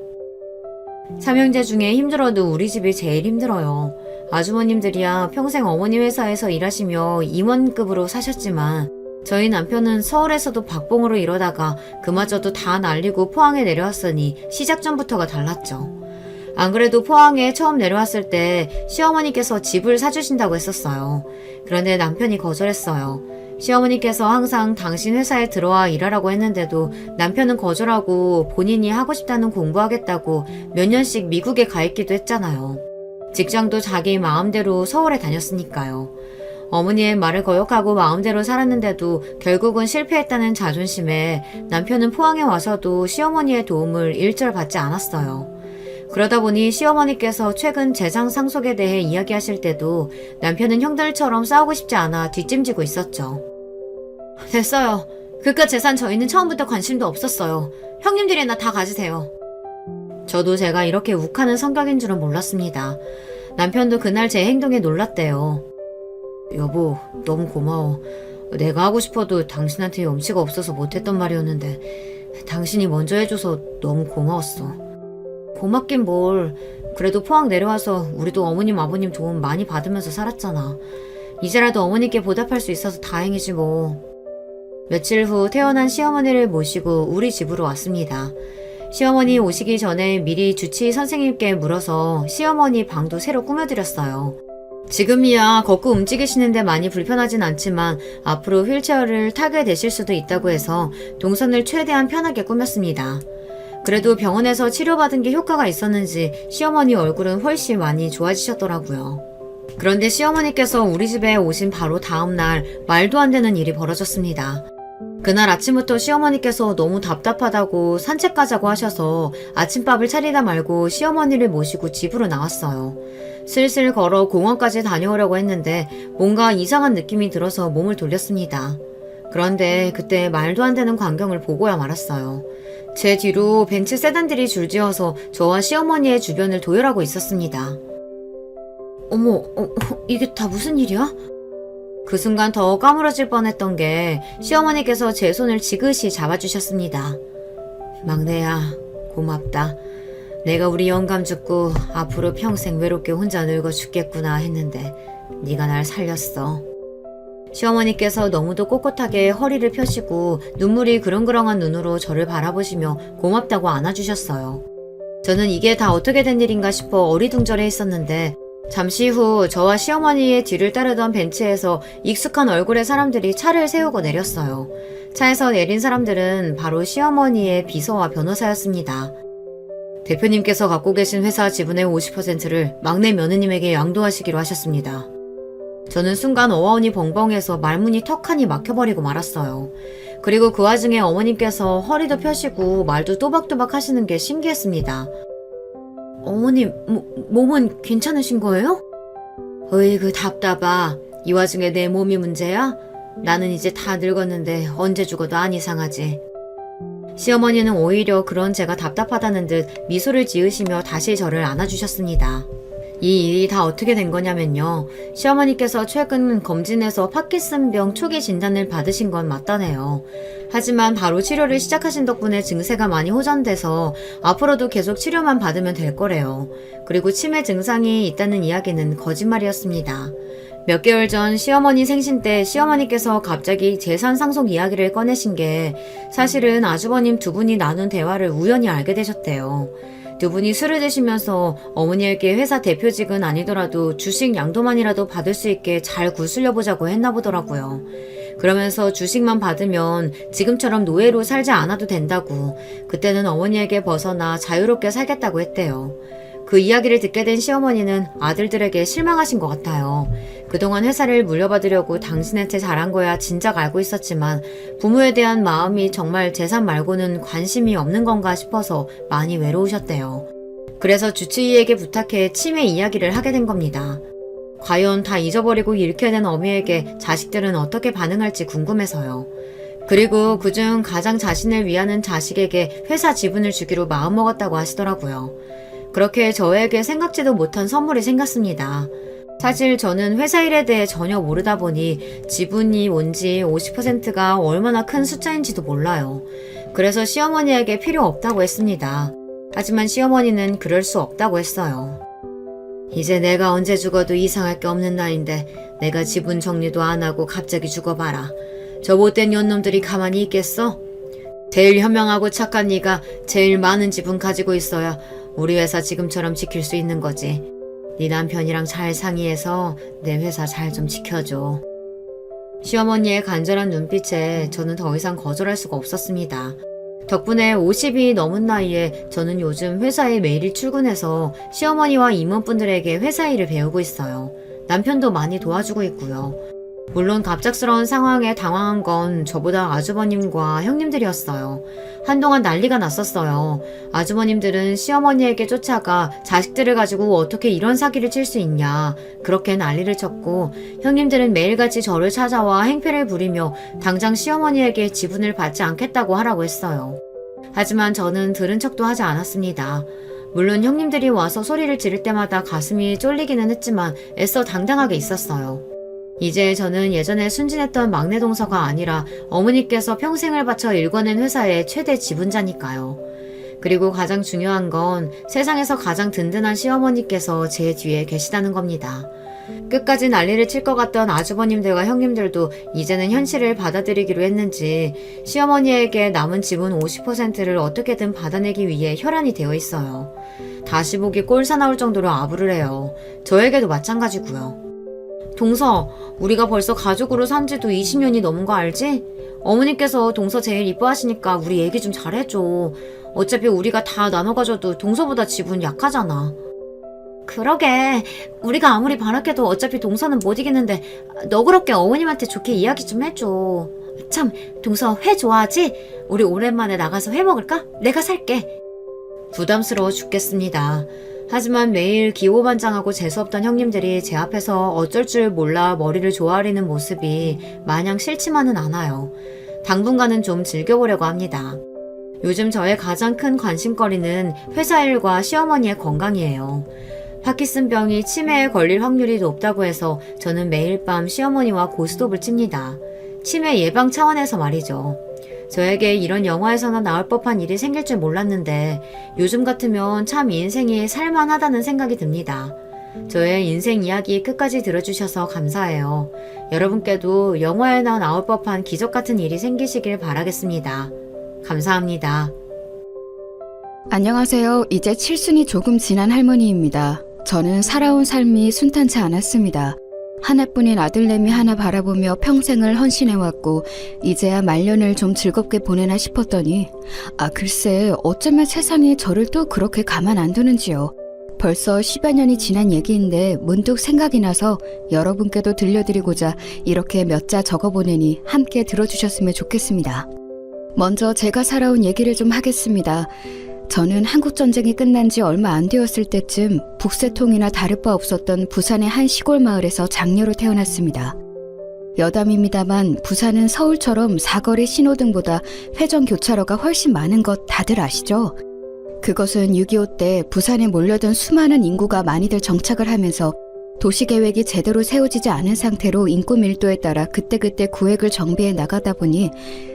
삼형제 중에 힘들어도 우리 집이 제일 힘들어요. 아주머님들이야 평생 어머니 회사에서 일하시며 임원급으로 사셨지만 저희 남편은 서울에서도 박봉으로 일하다가 그마저도 다 날리고 포항에 내려왔으니 시작 전부터가 달랐죠. 안 그래도 포항에 처음 내려왔을 때 시어머니께서 집을 사주신다고 했었어요. 그런데 남편이 거절했어요. 시어머니께서 항상 당신 회사에 들어와 일하라고 했는데도 남편은 거절하고 본인이 하고 싶다는 공부하겠다고 몇 년씩 미국에 가 있기도 했잖아요. 직장도 자기 마음대로 서울에 다녔으니까요. 어머니의 말을 거역하고 마음대로 살았는데도 결국은 실패했다는 자존심에 남편은 포항에 와서도 시어머니의 도움을 일절 받지 않았어요. 그러다 보니 시어머니께서 최근 재산 상속에 대해 이야기하실 때도 남편은 형들처럼 싸우고 싶지 않아 뒷짐지고 있었죠. 됐어요. 그깟 재산 저희는 처음부터 관심도 없었어요. 형님들이나 다 가지세요. 저도 제가 이렇게 욱하는 성격인 줄은 몰랐습니다. 남편도 그날 제 행동에 놀랐대요. 여보, 너무 고마워. 내가 하고 싶어도 당신한테 염치가 없어서 못했던 말이었는데 당신이 먼저 해줘서 너무 고마웠어. 고맙긴 뭘. 그래도 포항 내려와서 우리도 어머님 아버님 도움 많이 받으면서 살았잖아. 이제라도 어머니께 보답할 수 있어서 다행이지 뭐. 며칠 후 태어난 시어머니를 모시고 우리 집으로 왔습니다. 시어머니 오시기 전에 미리 주치의 선생님께 물어서 시어머니 방도 새로 꾸며드렸어요. 지금이야 걷고 움직이시는데 많이 불편하진 않지만 앞으로 휠체어를 타게 되실 수도 있다고 해서 동선을 최대한 편하게 꾸몄습니다. 그래도 병원에서 치료받은 게 효과가 있었는지 시어머니 얼굴은 훨씬 많이 좋아지셨더라고요. 그런데 시어머니께서 우리 집에 오신 바로 다음날 말도 안 되는 일이 벌어졌습니다. 그날 아침부터 시어머니께서 너무 답답하다고 산책 가자고 하셔서 아침밥을 차리다 말고 시어머니를 모시고 집으로 나왔어요. 슬슬 걸어 공원까지 다녀오려고 했는데 뭔가 이상한 느낌이 들어서 몸을 돌렸습니다. 그런데 그때 말도 안 되는 광경을 보고야 말았어요. 제 뒤로 벤츠 세단들이 줄지어서 저와 시어머니의 주변을 도열하고 있었습니다. 어머, 이게 다 무슨 일이야? 그 순간 더 까무러질 뻔했던 게 시어머니께서 제 손을 지그시 잡아주셨습니다. 막내야, 고맙다. 내가 우리 영감 죽고 앞으로 평생 외롭게 혼자 늙어 죽겠구나 했는데 네가 날 살렸어. 시어머니께서 너무도 꼿꼿하게 허리를 펴시고 눈물이 그렁그렁한 눈으로 저를 바라보시며 고맙다고 안아주셨어요. 저는 이게 다 어떻게 된 일인가 싶어 어리둥절해 있었는데 잠시 후 저와 시어머니의 뒤를 따르던 벤치에서 익숙한 얼굴의 사람들이 차를 세우고 내렸어요. 차에서 내린 사람들은 바로 시어머니의 비서와 변호사였습니다. 대표님께서 갖고 계신 회사 지분의 50%를 막내 며느님에게 양도하시기로 하셨습니다. 저는 순간 어원이 벙벙해서 말문이 턱하니 막혀버리고 말았어요. 그리고 그 와중에 어머님께서 허리도 펴시고 말도 또박또박 하시는 게 신기했습니다. 어머님, 몸은 괜찮으신 거예요? 으이그 답답아. 이 와중에 내 몸이 문제야? 나는 이제 다 늙었는데 언제 죽어도 안 이상하지. 시어머니는 오히려 그런 제가 답답하다는 듯 미소를 지으시며 다시 저를 안아주셨습니다. 이 일이 다 어떻게 된 거냐면요. 시어머니께서 최근 검진에서 파킨슨병 초기 진단을 받으신 건 맞다네요. 하지만 바로 치료를 시작하신 덕분에 증세가 많이 호전돼서 앞으로도 계속 치료만 받으면 될 거래요. 그리고 치매 증상이 있다는 이야기는 거짓말이었습니다. 몇 개월 전 시어머니 생신 때 시어머니께서 갑자기 재산 상속 이야기를 꺼내신 게 사실은 아주버님 두 분이 나눈 대화를 우연히 알게 되셨대요. 두 분이 술을 드시면서 어머니에게 회사 대표직은 아니더라도 주식 양도만이라도 받을 수 있게 잘 구슬려 보자고 했나 보더라고요. 그러면서 주식만 받으면 지금처럼 노예로 살지 않아도 된다고, 그때는 어머니에게 벗어나 자유롭게 살겠다고 했대요. 그 이야기를 듣게 된 시어머니는 아들들에게 실망하신 것 같아요. 그동안 회사를 물려받으려고 당신한테 잘한 거야 진작 알고 있었지만 부모에 대한 마음이 정말 재산 말고는 관심이 없는 건가 싶어서 많이 외로우셨대요. 그래서 주치의에게 부탁해 치매 이야기를 하게 된 겁니다. 과연 다 잊어버리고 잃게 된 어미에게 자식들은 어떻게 반응할지 궁금해서요. 그리고 그중 가장 자신을 위하는 자식에게 회사 지분을 주기로 마음먹었다고 하시더라고요. 그렇게 저에게 생각지도 못한 선물이 생겼습니다. 사실 저는 회사 일에 대해 전혀 모르다 보니 지분이 뭔지 50%가 얼마나 큰 숫자인지도 몰라요. 그래서 시어머니에게 필요 없다고 했습니다. 하지만 시어머니는 그럴 수 없다고 했어요. 이제 내가 언제 죽어도 이상할 게 없는 나이인데 내가 지분 정리도 안 하고 갑자기 죽어봐라. 저 못된 년놈들이 가만히 있겠어? 제일 현명하고 착한 네가 제일 많은 지분 가지고 있어야 우리 회사 지금처럼 지킬 수 있는 거지. 네 남편이랑 잘 상의해서 내 회사 잘 좀 지켜줘. 시어머니의 간절한 눈빛에 저는 더 이상 거절할 수가 없었습니다. 덕분에 50이 넘은 나이에 저는 요즘 회사에 매일 출근해서 시어머니와 임원분들에게 회사 일을 배우고 있어요. 남편도 많이 도와주고 있고요. 물론 갑작스러운 상황에 당황한 건 저보다 아주버님과 형님들이었어요. 한동안 난리가 났었어요. 아주버님들은 시어머니에게 쫓아가 자식들을 가지고 어떻게 이런 사기를 칠 수 있냐, 그렇게 난리를 쳤고, 형님들은 매일같이 저를 찾아와 행패를 부리며 당장 시어머니에게 지분을 받지 않겠다고 하라고 했어요. 하지만 저는 들은 척도 하지 않았습니다. 물론 형님들이 와서 소리를 지를 때마다 가슴이 쫄리기는 했지만 애써 당당하게 있었어요. 이제 저는 예전에 순진했던 막내 동서가 아니라 어머니께서 평생을 바쳐 일궈낸 회사의 최대 지분자니까요. 그리고 가장 중요한 건 세상에서 가장 든든한 시어머니께서 제 뒤에 계시다는 겁니다. 끝까지 난리를 칠 것 같던 아주버님들과 형님들도 이제는 현실을 받아들이기로 했는지 시어머니에게 남은 지분 50%를 어떻게든 받아내기 위해 혈안이 되어 있어요. 다시 보기 꼴사 나올 정도로 아부를 해요. 저에게도 마찬가지고요. 동서, 우리가 벌써 가족으로 산 지도 20년이 넘은 거 알지? 어머니께서 동서 제일 이뻐하시니까 우리 얘기 좀 잘해줘. 어차피 우리가 다 나눠 가져도 동서보다 지분 약하잖아. 그러게, 우리가 아무리 바랄게도 어차피 동서는 못 이기는데 너그럽게 어머님한테 좋게 이야기 좀 해줘. 참, 동서 회 좋아하지? 우리 오랜만에 나가서 회 먹을까? 내가 살게. 부담스러워 죽겠습니다. 하지만 매일 기호반장하고 재수없던 형님들이 제 앞에서 어쩔 줄 몰라 머리를 조아리는 모습이 마냥 싫지만은 않아요. 당분간은 좀 즐겨보려고 합니다. 요즘 저의 가장 큰 관심거리는 회사 일과 시어머니의 건강이에요. 파킨슨병이 치매에 걸릴 확률이 높다고 해서 저는 매일 밤 시어머니와 고스톱을 칩니다. 치매 예방 차원에서 말이죠. 저에게 이런 영화에서나 나올 법한 일이 생길 줄 몰랐는데 요즘 같으면 참 인생이 살만하다는 생각이 듭니다. 저의 인생 이야기 끝까지 들어주셔서 감사해요. 여러분께도 영화에나 나올 법한 기적 같은 일이 생기시길 바라겠습니다. 감사합니다. 안녕하세요. 이제 칠순이 조금 지난 할머니입니다. 저는 살아온 삶이 순탄치 않았습니다. 하나뿐인 아들내미 하나 바라보며 평생을 헌신해왔고 이제야 말년을 좀 즐겁게 보내나 싶었더니 글쎄 어쩌면 세상이 저를 또 그렇게 가만 안 두는지요. 벌써 10여 년이 지난 얘기인데 문득 생각이 나서 여러분께도 들려드리고자 이렇게 몇 자 적어보내니 함께 들어주셨으면 좋겠습니다. 먼저 제가 살아온 얘기를 좀 하겠습니다. 저는 한국전쟁이 끝난 지 얼마 안 되었을 때쯤 북새통이나 다를 바 없었던 부산의 한 시골 마을에서 장녀로 태어났습니다. 여담입니다만 부산은 서울처럼 사거리 신호등보다 회전교차로가 훨씬 많은 것 다들 아시죠? 그것은 6.25 때 부산에 몰려든 수많은 인구가 많이들 정착을 하면서 도시계획이 제대로 세워지지 않은 상태로 인구 밀도에 따라 그때그때 구획을 정비해 나가다 보니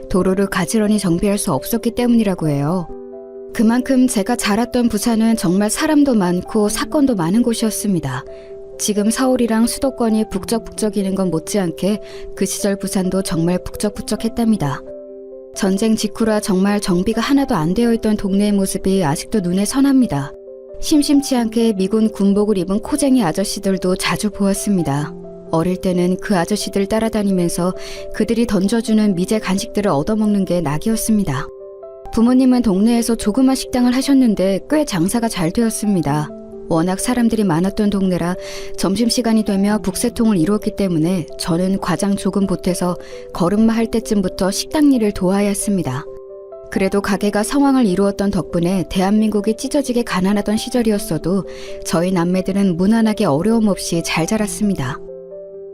도로를 가지런히 정비할 수 없었기 때문이라고 해요. 그만큼 제가 자랐던 부산은 정말 사람도 많고 사건도 많은 곳이었습니다. 지금 서울이랑 수도권이 북적북적이는 건 못지않게 그 시절 부산도 정말 북적북적했답니다. 전쟁 직후라 정말 정비가 하나도 안 되어 있던 동네의 모습이 아직도 눈에 선합니다. 심심치 않게 미군 군복을 입은 코쟁이 아저씨들도 자주 보았습니다. 어릴 때는 그 아저씨들 따라다니면서 그들이 던져주는 미제 간식들을 얻어먹는 게 낙이었습니다. 부모님은 동네에서 조그만 식당을 하셨는데 꽤 장사가 잘 되었습니다. 워낙 사람들이 많았던 동네라 점심시간이 되면 북새통을 이루었기 때문에 저는 과장 조금 보태서 걸음마 할 때쯤부터 식당 일을 도와야 했습니다. 그래도 가게가 성황을 이루었던 덕분에 대한민국이 찢어지게 가난하던 시절이었어도 저희 남매들은 무난하게 어려움 없이 잘 자랐습니다.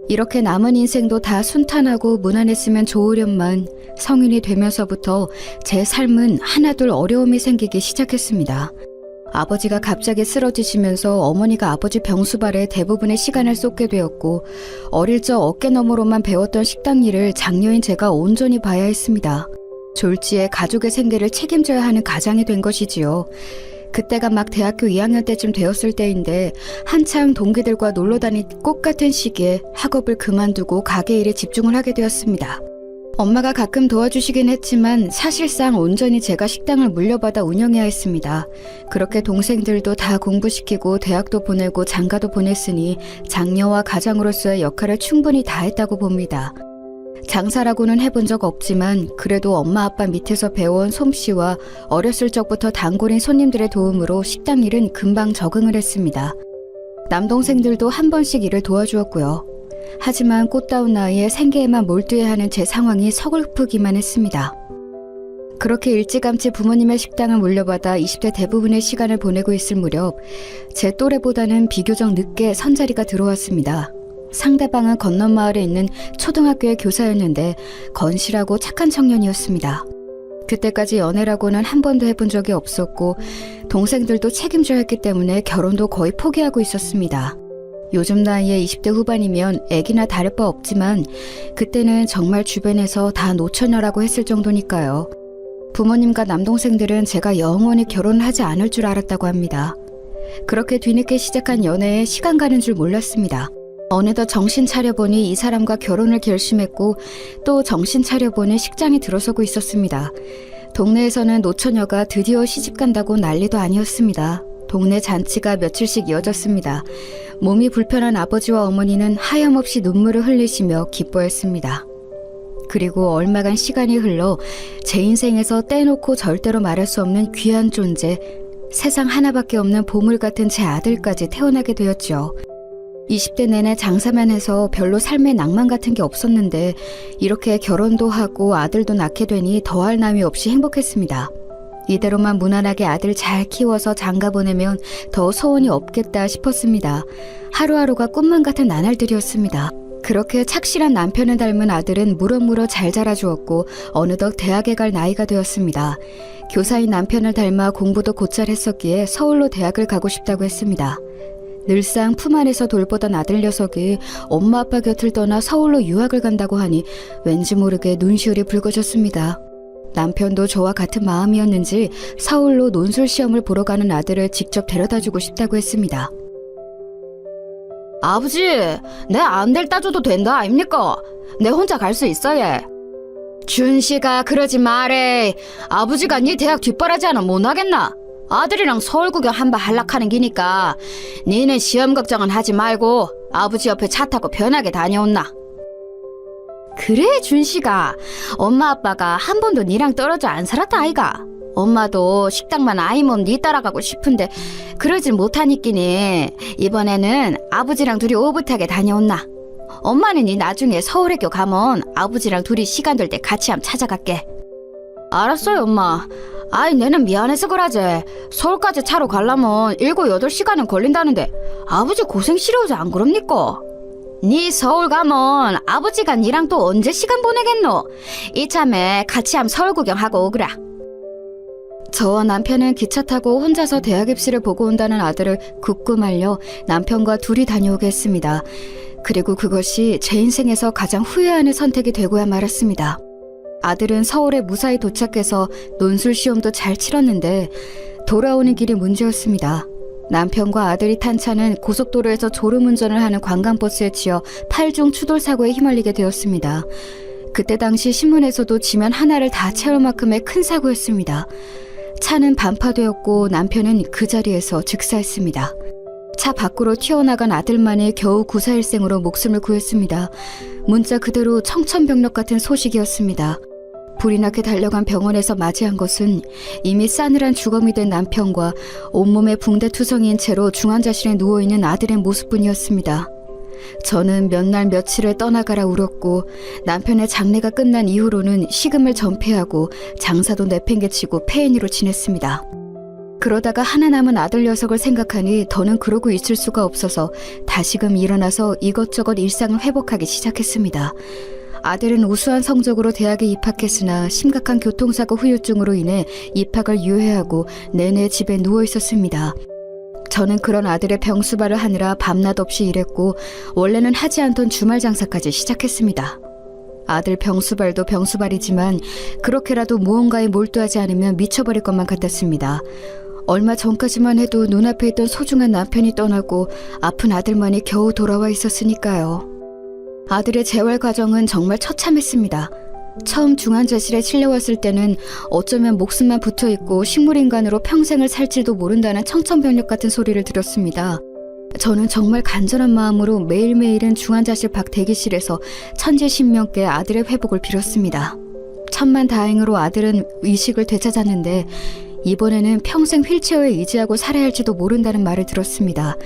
이렇게 남은 인생도 다 순탄하고 무난했으면 좋으련만 성인이 되면서부터 제 삶은 하나둘 어려움이 생기기 시작했습니다. 아버지가 갑자기 쓰러지시면서 어머니가 아버지 병수발에 대부분의 시간을 쏟게 되었고 어릴 적 어깨너머로만 배웠던 식당 일을 장녀인 제가 온전히 봐야 했습니다. 졸지에 가족의 생계를 책임져야 하는 가장이 된 것이지요. 그때가 막 대학교 2학년 때쯤 되었을 때인데 한창 동기들과 놀러 다닐 꽃 같은 시기에 학업을 그만두고 가게 일에 집중을 하게 되었습니다. 엄마가 가끔 도와주시긴 했지만 사실상 온전히 제가 식당을 물려받아 운영해야 했습니다. 그렇게 동생들도 다 공부시키고 대학도 보내고 장가도 보냈으니 장녀와 가장으로서의 역할을 충분히 다했다고 봅니다. 장사라고는 해본 적 없지만 그래도 엄마 아빠 밑에서 배워온 솜씨와 어렸을 적부터 단골인 손님들의 도움으로 식당 일은 금방 적응을 했습니다. 남동생들도 한 번씩 일을 도와주었고요. 하지만 꽃다운 나이에 생계에만 몰두해야 하는 제 상황이 서글프기만 했습니다. 그렇게 일찌감치 부모님의 식당을 물려받아 20대 대부분의 시간을 보내고 있을 무렵 제 또래보다는 비교적 늦게 선자리가 들어왔습니다. 상대방은 건넌 마을에 있는 초등학교의 교사였는데 건실하고 착한 청년이었습니다. 그때까지 연애라고는 한 번도 해본 적이 없었고 동생들도 책임져야 했기 때문에 결혼도 거의 포기하고 있었습니다. 요즘 나이에 20대 후반이면 애기나 다를 바 없지만 그때는 정말 주변에서 다 노처녀라고 했을 정도니까요. 부모님과 남동생들은 제가 영원히 결혼을 하지 않을 줄 알았다고 합니다. 그렇게 뒤늦게 시작한 연애에 시간 가는 줄 몰랐습니다. 어느덧 정신 차려보니 이 사람과 결혼을 결심했고 또 정신 차려보니 식장에 들어서고 있었습니다. 동네에서는 노처녀가 드디어 시집간다고 난리도 아니었습니다. 동네 잔치가 며칠씩 이어졌습니다. 몸이 불편한 아버지와 어머니는 하염없이 눈물을 흘리시며 기뻐했습니다. 그리고 얼마간 시간이 흘러 제 인생에서 떼놓고 절대로 말할 수 없는 귀한 존재, 세상 하나밖에 없는 보물 같은 제 아들까지 태어나게 되었죠. 20대 내내 장사만 해서 별로 삶의 낭만 같은 게 없었는데 이렇게 결혼도 하고 아들도 낳게 되니 더할 나위 없이 행복했습니다. 이대로만 무난하게 아들 잘 키워서 장가 보내면 더 소원이 없겠다 싶었습니다. 하루하루가 꿈만 같은 나날들이었습니다. 그렇게 착실한 남편을 닮은 아들은 무럭무럭 잘 자라주었고 어느덧 대학에 갈 나이가 되었습니다. 교사인 남편을 닮아 공부도 곧잘 했었기에 서울로 대학을 가고 싶다고 했습니다. 늘상 품 안에서 돌보던 아들 녀석이 엄마 아빠 곁을 떠나 서울로 유학을 간다고 하니 왠지 모르게 눈시울이 붉어졌습니다. 남편도 저와 같은 마음이었는지 서울로 논술 시험을 보러 가는 아들을 직접 데려다주고 싶다고 했습니다. 아버지, 내 안 데려다 줘도 된다 아닙니까? 내 혼자 갈 수 있어요. 준씨가 그러지 말해. 아버지가 네 대학 뒷바라지 하나 못 하겠나? 아들이랑 서울 구경 한번 할락하는 기니까 니는 시험 걱정은 하지 말고 아버지 옆에 차 타고 편하게 다녀온나. 그래 준씨가 엄마 아빠가 한 번도 니랑 떨어져 안 살았다 아이가. 엄마도 식당만 아이 몸 니 따라가고 싶은데 그러질 못하니끼니 이번에는 아버지랑 둘이 오붓하게 다녀온나. 엄마는 니 나중에 서울에교 가면 아버지랑 둘이 시간 될 때 같이 함 찾아갈게. 알았어요 엄마. 아이 내는 미안해서 그러지. 서울까지 차로 가려면 7, 8시간은 걸린다는데 아버지 고생 싫어오지 안 그럽니까? 니 서울 가면 아버지가 니랑 또 언제 시간 보내겠노? 이참에 같이 함 서울 구경하고 오그라. 저와 남편은 기차 타고 혼자서 대학 입시를 보고 온다는 아들을 굳고 말려 남편과 둘이 다녀오게 했습니다. 그리고 그것이 제 인생에서 가장 후회하는 선택이 되고야 말았습니다. 아들은 서울에 무사히 도착해서 논술 시험도 잘 치렀는데 돌아오는 길이 문제였습니다. 남편과 아들이 탄 차는 고속도로에서 졸음운전을 하는 관광버스에 치여 8중 추돌 사고에 휘말리게 되었습니다. 그때 당시 신문에서도 지면 하나를 다 채울 만큼의 큰 사고였습니다. 차는 반파되었고 남편은 그 자리에서 즉사했습니다. 차 밖으로 튀어나간 아들만이 겨우 구사일생으로 목숨을 구했습니다. 문자 그대로 청천벽력 같은 소식이었습니다. 불이 나게 달려간 병원에서 맞이한 것은 이미 싸늘한 주검이 된 남편과 온몸에 붕대투성이인 채로 중환자실에 누워있는 아들의 모습뿐이었습니다. 저는 몇 날 며칠을 떠나가라 울었고 남편의 장례가 끝난 이후로는 식음을 전폐하고 장사도 내팽개치고 폐인으로 지냈습니다. 그러다가 하나 남은 아들 녀석을 생각하니 더는 그러고 있을 수가 없어서 다시금 일어나서 이것저것 일상을 회복하기 시작했습니다. 아들은 우수한 성적으로 대학에 입학했으나 심각한 교통사고 후유증으로 인해 입학을 유예하고 내내 집에 누워 있었습니다. 저는 그런 아들의 병수발을 하느라 밤낮 없이 일했고 원래는 하지 않던 주말 장사까지 시작했습니다. 아들 병수발도 병수발이지만 그렇게라도 무언가에 몰두하지 않으면 미쳐버릴 것만 같았습니다. 얼마 전까지만 해도 눈앞에 있던 소중한 남편이 떠나고 아픈 아들만이 겨우 돌아와 있었으니까요. 아들의 재활 과정은 정말 처참했습니다. 처음 중환자실에 실려왔을 때는 어쩌면 목숨만 붙어있고 식물인간으로 평생을 살지도 모른다는 청천벽력 같은 소리를 들었습니다. 저는 정말 간절한 마음으로 매일매일은 중환자실 밖 대기실에서 천지신명께 아들의 회복을 빌었습니다. 천만다행으로 아들은 의식을 되찾았는데 이번에는 평생 휠체어에 의지하고 살아야 할지도 모른다는 말을 들었습니다.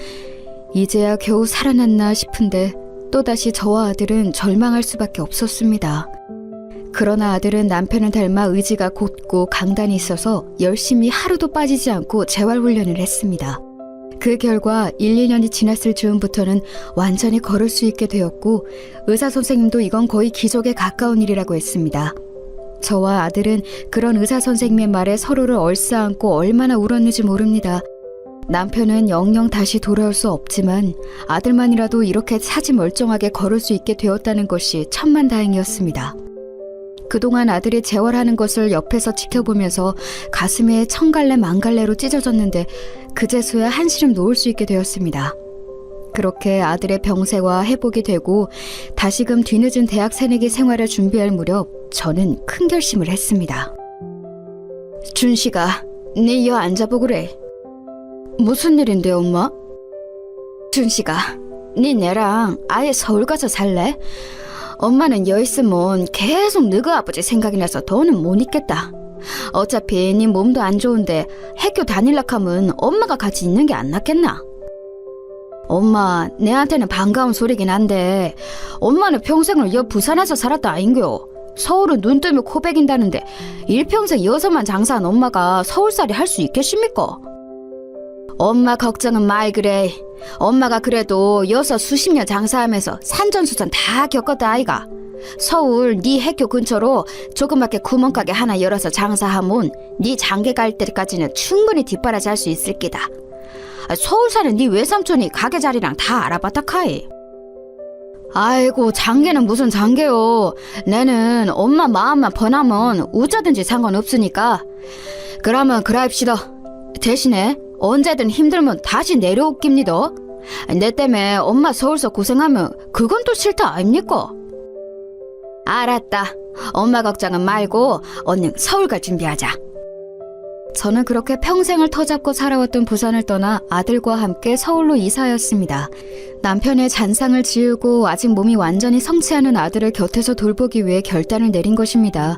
이제야 겨우 살아났나 싶은데 또다시 저와 아들은 절망할 수밖에 없었습니다. 그러나 아들은 남편을 닮아 의지가 곧고 강단이 있어서 열심히 하루도 빠지지 않고 재활훈련을 했습니다. 그 결과 1, 2년이 지났을 즈음부터는 완전히 걸을 수 있게 되었고 의사선생님도 이건 거의 기적에 가까운 일이라고 했습니다. 저와 아들은 그런 의사선생님의 말에 서로를 얼싸안고 얼마나 울었는지 모릅니다. 남편은 영영 다시 돌아올 수 없지만 아들만이라도 이렇게 사지 멀쩡하게 걸을 수 있게 되었다는 것이 천만다행이었습니다. 그동안 아들이 재활하는 것을 옆에서 지켜보면서 가슴에 천갈래 만갈래로 찢어졌는데 그제서야 한시름 놓을 수 있게 되었습니다. 그렇게 아들의 병세와 회복이 되고 다시금 뒤늦은 대학 새내기 생활을 준비할 무렵 저는 큰 결심을 했습니다. 준씨가 네 여 앉아보구래. 무슨 일인데 엄마? 준씨가 네 내랑 아예 서울 가서 살래? 엄마는 여 있으면 계속 너희 아버지 생각이 나서 더는 못 있겠다. 어차피 네 몸도 안 좋은데 학교 다닐락 하면 엄마가 같이 있는 게 안 낫겠나? 엄마, 내한테는 반가운 소리긴 한데 엄마는 평생을 여 부산에서 살았다 아인겨. 서울은 눈 뜨면 코 베긴다는데 일평생 여서만 장사한 엄마가 서울살이 할 수 있겠습니까? 엄마 걱정은 말 그래. 엄마가 그래도 여서 수십 년 장사하면서 산전수전 다 겪었다 아이가. 서울 네 학교 근처로 조그맣게 구멍가게 하나 열어서 장사하면 네 장계 갈 때까지는 충분히 뒷바라지 할 수 있을 끼다. 서울 사는 네 외삼촌이 가게 자리랑 다 알아봤다 카이. 아이고, 장계는 무슨 장계요. 내는 엄마 마음만 번하면 어쩌든지 상관없으니까. 그러면 그라입시다. 대신에 언제든 힘들면 다시 내려올깁니다. 내 때문에 엄마 서울서 고생하면 그건 또 싫다 아닙니까? 알았다. 엄마 걱정은 말고 얼른 서울 갈 준비하자. 저는 그렇게 평생을 터잡고 살아왔던 부산을 떠나 아들과 함께 서울로 이사하였습니다. 남편의 잔상을 지우고 아직 몸이 완전히 성치 않은 아들을 곁에서 돌보기 위해 결단을 내린 것입니다.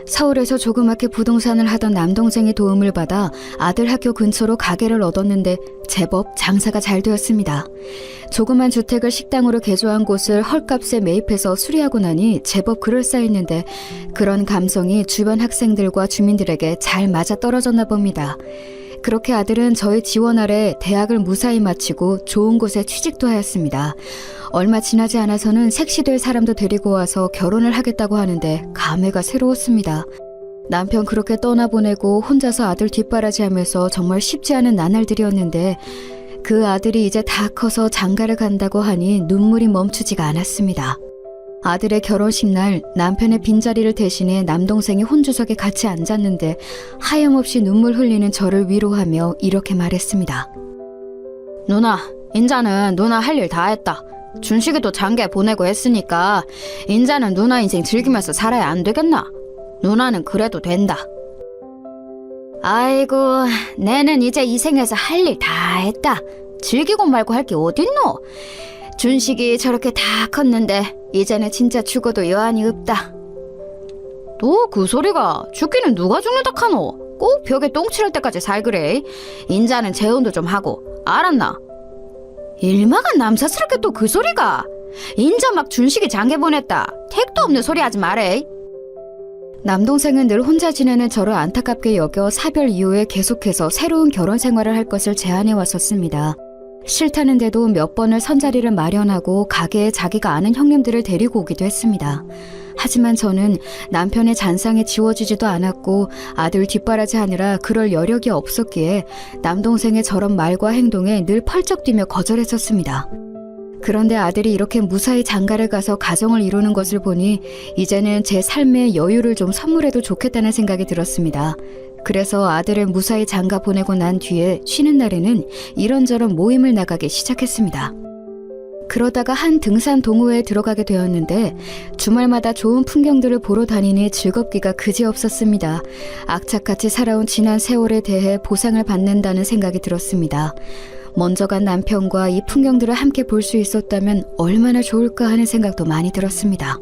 서울에서 조그맣게 부동산을 하던 남동생의 도움을 받아 아들 학교 근처로 가게를 얻었는데 제법 장사가 잘 되었습니다. 조그만 주택을 식당으로 개조한 곳을 헐값에 매입해서 수리하고 나니 제법 그럴싸했는데 그런 감성이 주변 학생들과 주민들에게 잘 맞아떨어졌나 봅니다. 그렇게 아들은 저의 지원 아래 대학을 무사히 마치고 좋은 곳에 취직도 하였습니다. 얼마 지나지 않아서는 색시될 사람도 데리고 와서 결혼을 하겠다고 하는데 감회가 새로웠습니다. 남편 그렇게 떠나보내고 혼자서 아들 뒷바라지하면서 정말 쉽지 않은 나날들이었는데 그 아들이 이제 다 커서 장가를 간다고 하니 눈물이 멈추지가 않았습니다. 아들의 결혼식 날 남편의 빈자리를 대신해 남동생이 혼주석에 같이 앉았는데 하염없이 눈물 흘리는 저를 위로하며 이렇게 말했습니다. 누나, 인자는 누나 할 일 다 했다. 준식이도 장가 보내고 했으니까 인자는 누나 인생 즐기면서 살아야 안 되겠나? 누나는 그래도 된다. 아이고, 내는 이제 이 생에서 할 일 다 했다. 즐기고 말고 할 게 어딨노? 준식이 저렇게 다 컸는데 이제는 진짜 죽어도 여한이 없다. 또 그 소리가 죽기는 누가 죽는다 카노? 꼭 벽에 똥 칠할 때까지 살그래. 인자는 재혼도 좀 하고 알았나? 일마가 남사스럽게 또 그 소리가. 인자 막 준식이 장가 보냈다. 택도 없는 소리 하지 말해. 남동생은 늘 혼자 지내는 저를 안타깝게 여겨 사별 이후에 계속해서 새로운 결혼 생활을 할 것을 제안해 왔었습니다. 싫다는데도 몇 번을 선자리를 마련하고 가게에 자기가 아는 형님들을 데리고 오기도 했습니다. 하지만 저는 남편의 잔상이 지워지지도 않았고 아들 뒷바라지 하느라 그럴 여력이 없었기에 남동생의 저런 말과 행동에 늘 펄쩍 뛰며 거절했었습니다. 그런데 아들이 이렇게 무사히 장가를 가서 가정을 이루는 것을 보니 이제는 제 삶의 여유를 좀 선물해도 좋겠다는 생각이 들었습니다. 그래서 아들을 무사히 장가 보내고 난 뒤에 쉬는 날에는 이런저런 모임을 나가기 시작했습니다. 그러다가 한 등산 동호회에 들어가게 되었는데 주말마다 좋은 풍경들을 보러 다니니 즐겁기가 그지없었습니다. 악착같이 살아온 지난 세월에 대해 보상을 받는다는 생각이 들었습니다. 먼저 간 남편과 이 풍경들을 함께 볼 수 있었다면 얼마나 좋을까 하는 생각도 많이 들었습니다.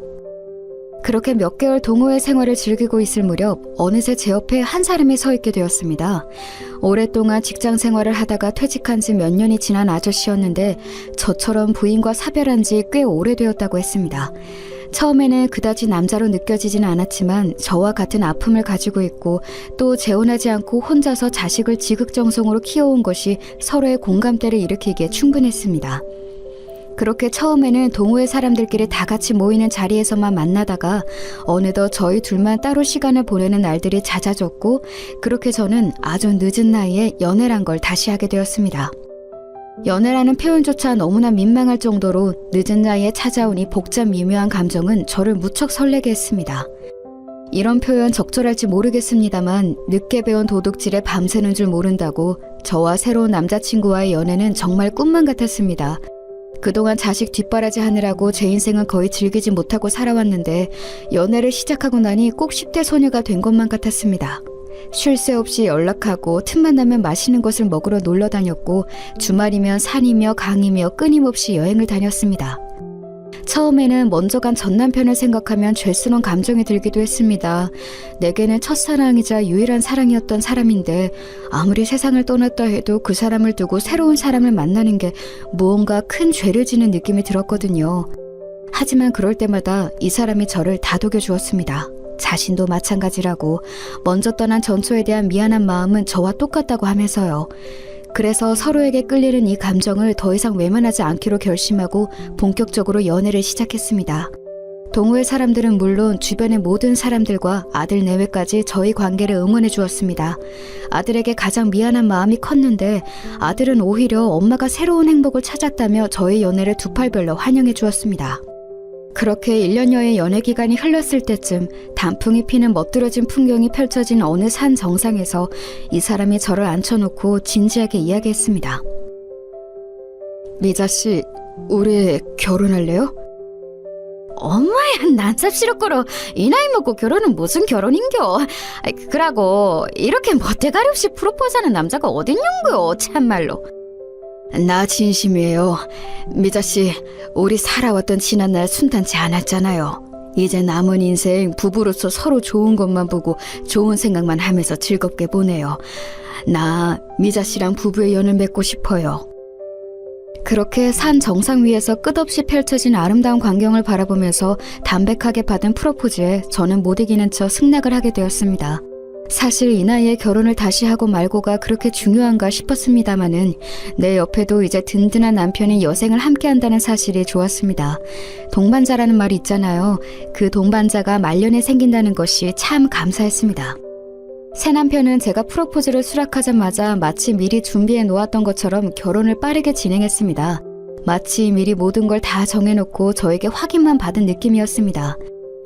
그렇게 몇 개월 동호회 생활을 즐기고 있을 무렵 어느새 제 옆에 한 사람이 서 있게 되었습니다. 오랫동안 직장 생활을 하다가 퇴직한 지 몇 년이 지난 아저씨였는데 저처럼 부인과 사별한 지 꽤 오래되었다고 했습니다. 처음에는 그다지 남자로 느껴지지는 않았지만 저와 같은 아픔을 가지고 있고 또 재혼하지 않고 혼자서 자식을 지극정성으로 키워온 것이 서로의 공감대를 일으키기에 충분했습니다. 그렇게 처음에는 동호회 사람들끼리 다 같이 모이는 자리에서만 만나다가 어느덧 저희 둘만 따로 시간을 보내는 날들이 잦아졌고 그렇게 저는 아주 늦은 나이에 연애란 걸 다시 하게 되었습니다. 연애라는 표현조차 너무나 민망할 정도로 늦은 나이에 찾아온 이 복잡 미묘한 감정은 저를 무척 설레게 했습니다. 이런 표현 적절할지 모르겠습니다만 늦게 배운 도둑질에 밤새는 줄 모른다고 저와 새로운 남자친구와의 연애는 정말 꿈만 같았습니다. 그동안 자식 뒷바라지 하느라고 제 인생은 거의 즐기지 못하고 살아왔는데 연애를 시작하고 나니 꼭 10대 소녀가 된 것만 같았습니다. 쉴 새 없이 연락하고 틈만 나면 맛있는 것을 먹으러 놀러 다녔고 주말이면 산이며 강이며 끊임없이 여행을 다녔습니다. 처음에는 먼저 간 전남편을 생각하면 죄스러운 감정이 들기도 했습니다. 내게는 첫사랑이자 유일한 사랑이었던 사람인데 아무리 세상을 떠났다 해도 그 사람을 두고 새로운 사람을 만나는 게 무언가 큰 죄를 지는 느낌이 들었거든요. 하지만 그럴 때마다 이 사람이 저를 다독여 주었습니다. 자신도 마찬가지라고 먼저 떠난 전초에 대한 미안한 마음은 저와 똑같다고 하면서요. 그래서 서로에게 끌리는 이 감정을 더 이상 외면하지 않기로 결심하고 본격적으로 연애를 시작했습니다. 동호회 사람들은 물론 주변의 모든 사람들과 아들 내외까지 저희 관계를 응원해 주었습니다. 아들에게 가장 미안한 마음이 컸는데 아들은 오히려 엄마가 새로운 행복을 찾았다며 저희 연애를 두 팔별로 환영해 주었습니다. 그렇게 1년여의 연애 기간이 흘렀을 때쯤 단풍이 피는 멋들어진 풍경이 펼쳐진 어느 산 정상에서 이 사람이 저를 앉혀놓고 진지하게 이야기했습니다. 미자 씨, 우리 결혼할래요? 엄마야, 난 쌉시럽고로 이 나이 먹고 결혼은 무슨 결혼인겨. 그러고 이렇게 멋대가리 없이 프로포즈하는 남자가 어딨냐고요, 참말로. 나 진심이에요. 미자 씨, 우리 살아왔던 지난날 순탄치 않았잖아요. 이제 남은 인생 부부로서 서로 좋은 것만 보고 좋은 생각만 하면서 즐겁게 보내요. 나 미자 씨랑 부부의 연을 맺고 싶어요. 그렇게 산 정상 위에서 끝없이 펼쳐진 아름다운 광경을 바라보면서 담백하게 받은 프로포즈에 저는 못 이기는 척 승낙을 하게 되었습니다. 사실 이 나이에 결혼을 다시 하고 말고가 그렇게 중요한가 싶었습니다마는 내 옆에도 이제 든든한 남편이 여생을 함께한다는 사실이 좋았습니다. 동반자라는 말이 있잖아요. 그 동반자가 말년에 생긴다는 것이 참 감사했습니다. 새 남편은 제가 프로포즈를 수락하자마자 마치 미리 준비해 놓았던 것처럼 결혼을 빠르게 진행했습니다. 마치 미리 모든 걸 다 정해놓고 저에게 확인만 받은 느낌이었습니다.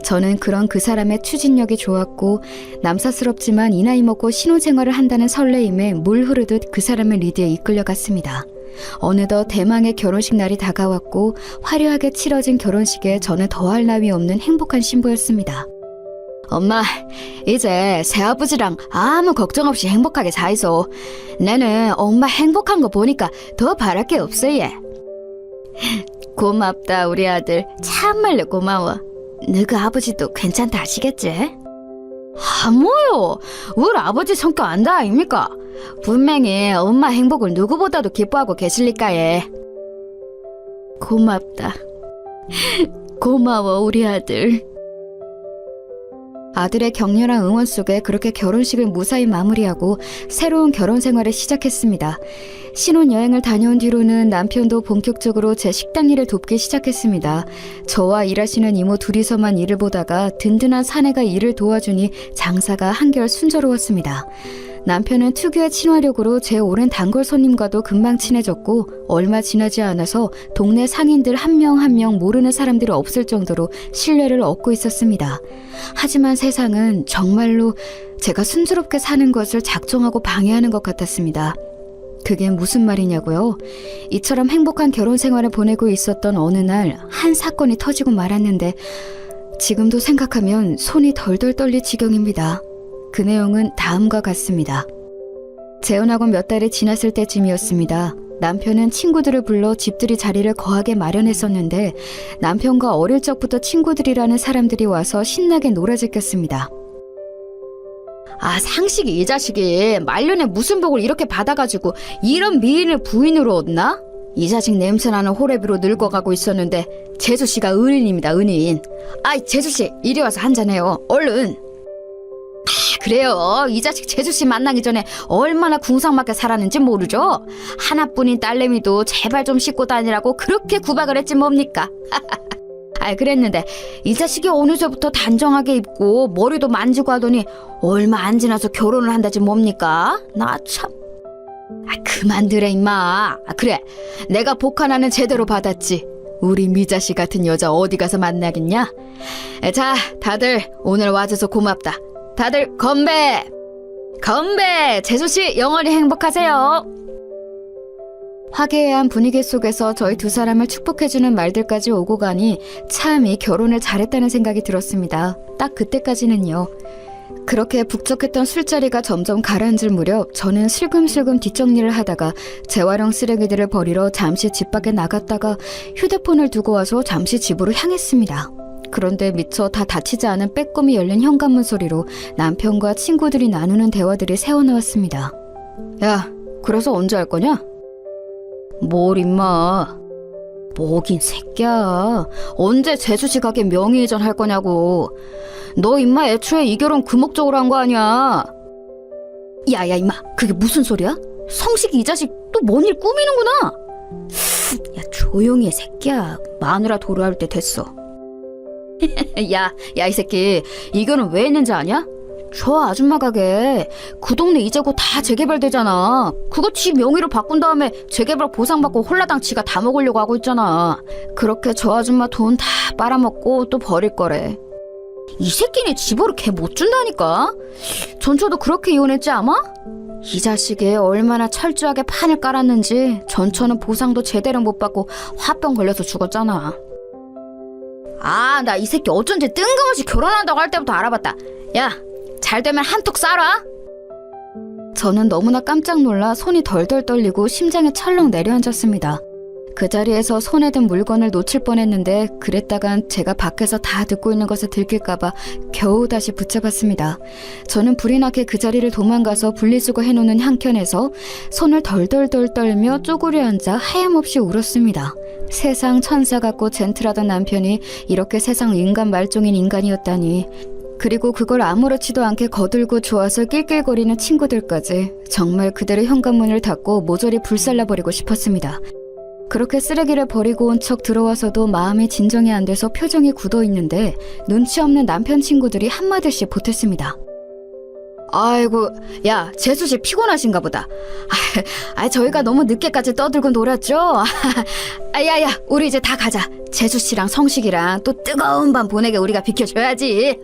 저는 그런 그 사람의 추진력이 좋았고 남사스럽지만 이 나이 먹고 신혼생활을 한다는 설레임에 물 흐르듯 그 사람의 리드에 이끌려갔습니다. 어느덧 대망의 결혼식 날이 다가왔고 화려하게 치러진 결혼식에 저는 더할 나위 없는 행복한 신부였습니다. 엄마, 이제 새아버지랑 아무 걱정 없이 행복하게 사이소. 나는 엄마 행복한 거 보니까 더 바랄 게 없어 얘. 고맙다 우리 아들. 참말로 고마워. 너그 아버지도 괜찮다 하시겠지? 뭐요? 우리 아버지 성격 안다 아닙니까? 분명히 엄마 행복을 누구보다도 기뻐하고 계실니까 예. 고맙다. 고마워 우리 아들. 아들의 격렬한 응원 속에 그렇게 결혼식을 무사히 마무리하고 새로운 결혼 생활을 시작했습니다. 신혼여행을 다녀온 뒤로는 남편도 본격적으로 제 식당 일을 돕기 시작했습니다. 저와 일하시는 이모 둘이서만 일을 보다가 든든한 사내가 일을 도와주니 장사가 한결 순조로웠습니다. 남편은 특유의 친화력으로 제 오랜 단골 손님과도 금방 친해졌고 얼마 지나지 않아서 동네 상인들 한 명 한 명 모르는 사람들이 없을 정도로 신뢰를 얻고 있었습니다. 하지만 세상은 정말로 제가 순조롭게 사는 것을 작정하고 방해하는 것 같았습니다. 그게 무슨 말이냐고요? 이처럼 행복한 결혼 생활을 보내고 있었던 어느 날 한 사건이 터지고 말았는데 지금도 생각하면 손이 덜덜 떨릴 지경입니다. 그 내용은 다음과 같습니다. 재혼하고 몇 달이 지났을 때쯤이었습니다. 남편은 친구들을 불러 집들이 자리를 거하게 마련했었는데 남편과 어릴 적부터 친구들이라는 사람들이 와서 신나게 놀아제꼈습니다. 상식이 이 자식이 말년에 무슨 복을 이렇게 받아가지고 이런 미인을 부인으로 얻나? 이 자식 냄새나는 호래비로 늙어가고 있었는데 재수씨가 은인입니다, 은인. 재수씨 이리 와서 한잔해요, 얼른. 그래요. 이 자식 재수씨 만나기 전에 얼마나 궁상맞게 살았는지 모르죠? 하나뿐인 딸내미도 제발 좀 씻고 다니라고 그렇게 구박을 했지 뭡니까? 그랬는데 이 자식이 어느새부터 단정하게 입고 머리도 만지고 하더니 얼마 안 지나서 결혼을 한다지 뭡니까? 나 참. 그만두래 임마. 그래, 내가 복 하나는 제대로 받았지. 우리 미자씨 같은 여자 어디 가서 만나겠냐? 자, 다들 오늘 와줘서 고맙다. 다들 건배! 건배! 재수씨 영원히 행복하세요. 화기애애한 분위기 속에서 저희 두 사람을 축복해주는 말들까지 오고 가니 참 이 결혼을 잘했다는 생각이 들었습니다. 딱 그때까지는요. 그렇게 북적했던 술자리가 점점 가라앉을 무렵 저는 슬금슬금 뒷정리를 하다가 재활용 쓰레기들을 버리러 잠시 집 밖에 나갔다가 휴대폰을 두고 와서 잠시 집으로 향했습니다. 그런데 미처 다 닫히지 않은 빼꼼히 열린 현관문 소리로 남편과 친구들이 나누는 대화들이 새어나왔습니다. 야, 그래서 언제 할 거냐? 뭘 임마. 뭐긴 새끼야. 언제 재수씨 가게 명의이전 할 거냐고. 너 임마 애초에 이 결혼 그 목적으로 한 거 아니야. 야 임마, 그게 무슨 소리야? 성식이 이 자식 또 뭔 일 꾸미는구나. 야 조용히 해 새끼야. 마누라 도로할 때 됐어. 야, 이 새끼, 이거는 왜 있는지 아냐? 저 아줌마 가게 그 동네 이제 곧 다 재개발되잖아. 그거 지 명의로 바꾼 다음에 재개발 보상받고 홀라당 지가 다 먹으려고 하고 있잖아. 그렇게 저 아줌마 돈 다 빨아먹고 또 버릴 거래. 이 새끼네 집으로 걔 못 준다니까. 전처도 그렇게 이혼했지 아마? 이 자식이 얼마나 철저하게 판을 깔았는지 전처는 보상도 제대로 못 받고 화병 걸려서 죽었잖아. 아, 나 이 새끼 어쩐지 뜬금없이 결혼한다고 할 때부터 알아봤다. 야, 잘 되면 한턱 쏴라. 저는 너무나 깜짝 놀라 손이 덜덜 떨리고 심장이 철렁 내려앉았습니다. 그 자리에서 손에 든 물건을 놓칠 뻔했는데 그랬다간 제가 밖에서 다 듣고 있는 것을 들킬까봐 겨우 다시 붙잡았습니다. 저는 불이 나게 그 자리를 도망가서 분리수거 해놓는 한켠에서 손을 덜덜덜 떨며 쪼그려 앉아 하염없이 울었습니다. 세상 천사 같고 젠틀하던 남편이 이렇게 세상 인간 말종인 인간이었다니. 그리고 그걸 아무렇지도 않게 거들고 좋아서 낄낄거리는 친구들까지 정말 그들의 현관문을 닫고 모조리 불살라버리고 싶었습니다. 그렇게 쓰레기를 버리고 온 척 들어와서도 마음이 진정이 안 돼서 표정이 굳어있는데 눈치 없는 남편 친구들이 한마디씩 보탰습니다. 아이고, 야, 재수씨 피곤하신가 보다. 저희가 너무 늦게까지 떠들고 놀았죠? 야야, 우리 이제 다 가자. 재수씨랑 성식이랑 또 뜨거운 밤 보내게 우리가 비켜줘야지.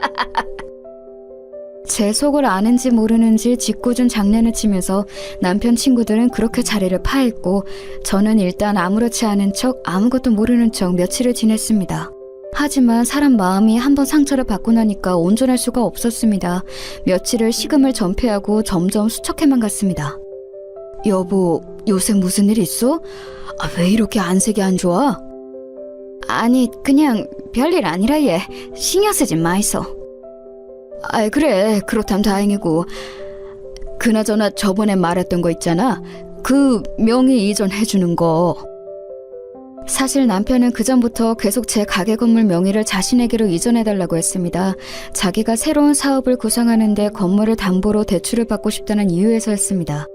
제 속을 아는지 모르는지 짓궂은 장난을 치면서 남편 친구들은 그렇게 자리를 파했고 저는 일단 아무렇지 않은 척 아무것도 모르는 척 며칠을 지냈습니다. 하지만 사람 마음이 한번 상처를 받고 나니까 온전할 수가 없었습니다. 며칠을 식음을 전폐하고 점점 수척해만 갔습니다. 여보, 요새 무슨 일 있어? 왜 이렇게 안색이 안 좋아? 아니, 그냥 별일 아니라 얘. 신경 쓰지 마이소. 그래, 그렇다면 다행이고. 그나저나 저번에 말했던 거 있잖아. 그 명의 이전해주는 거. 사실 남편은 그전부터 계속 제 가게 건물 명의를 자신에게로 이전해달라고 했습니다. 자기가 새로운 사업을 구상하는데 건물을 담보로 대출을 받고 싶다는 이유에서였습니다.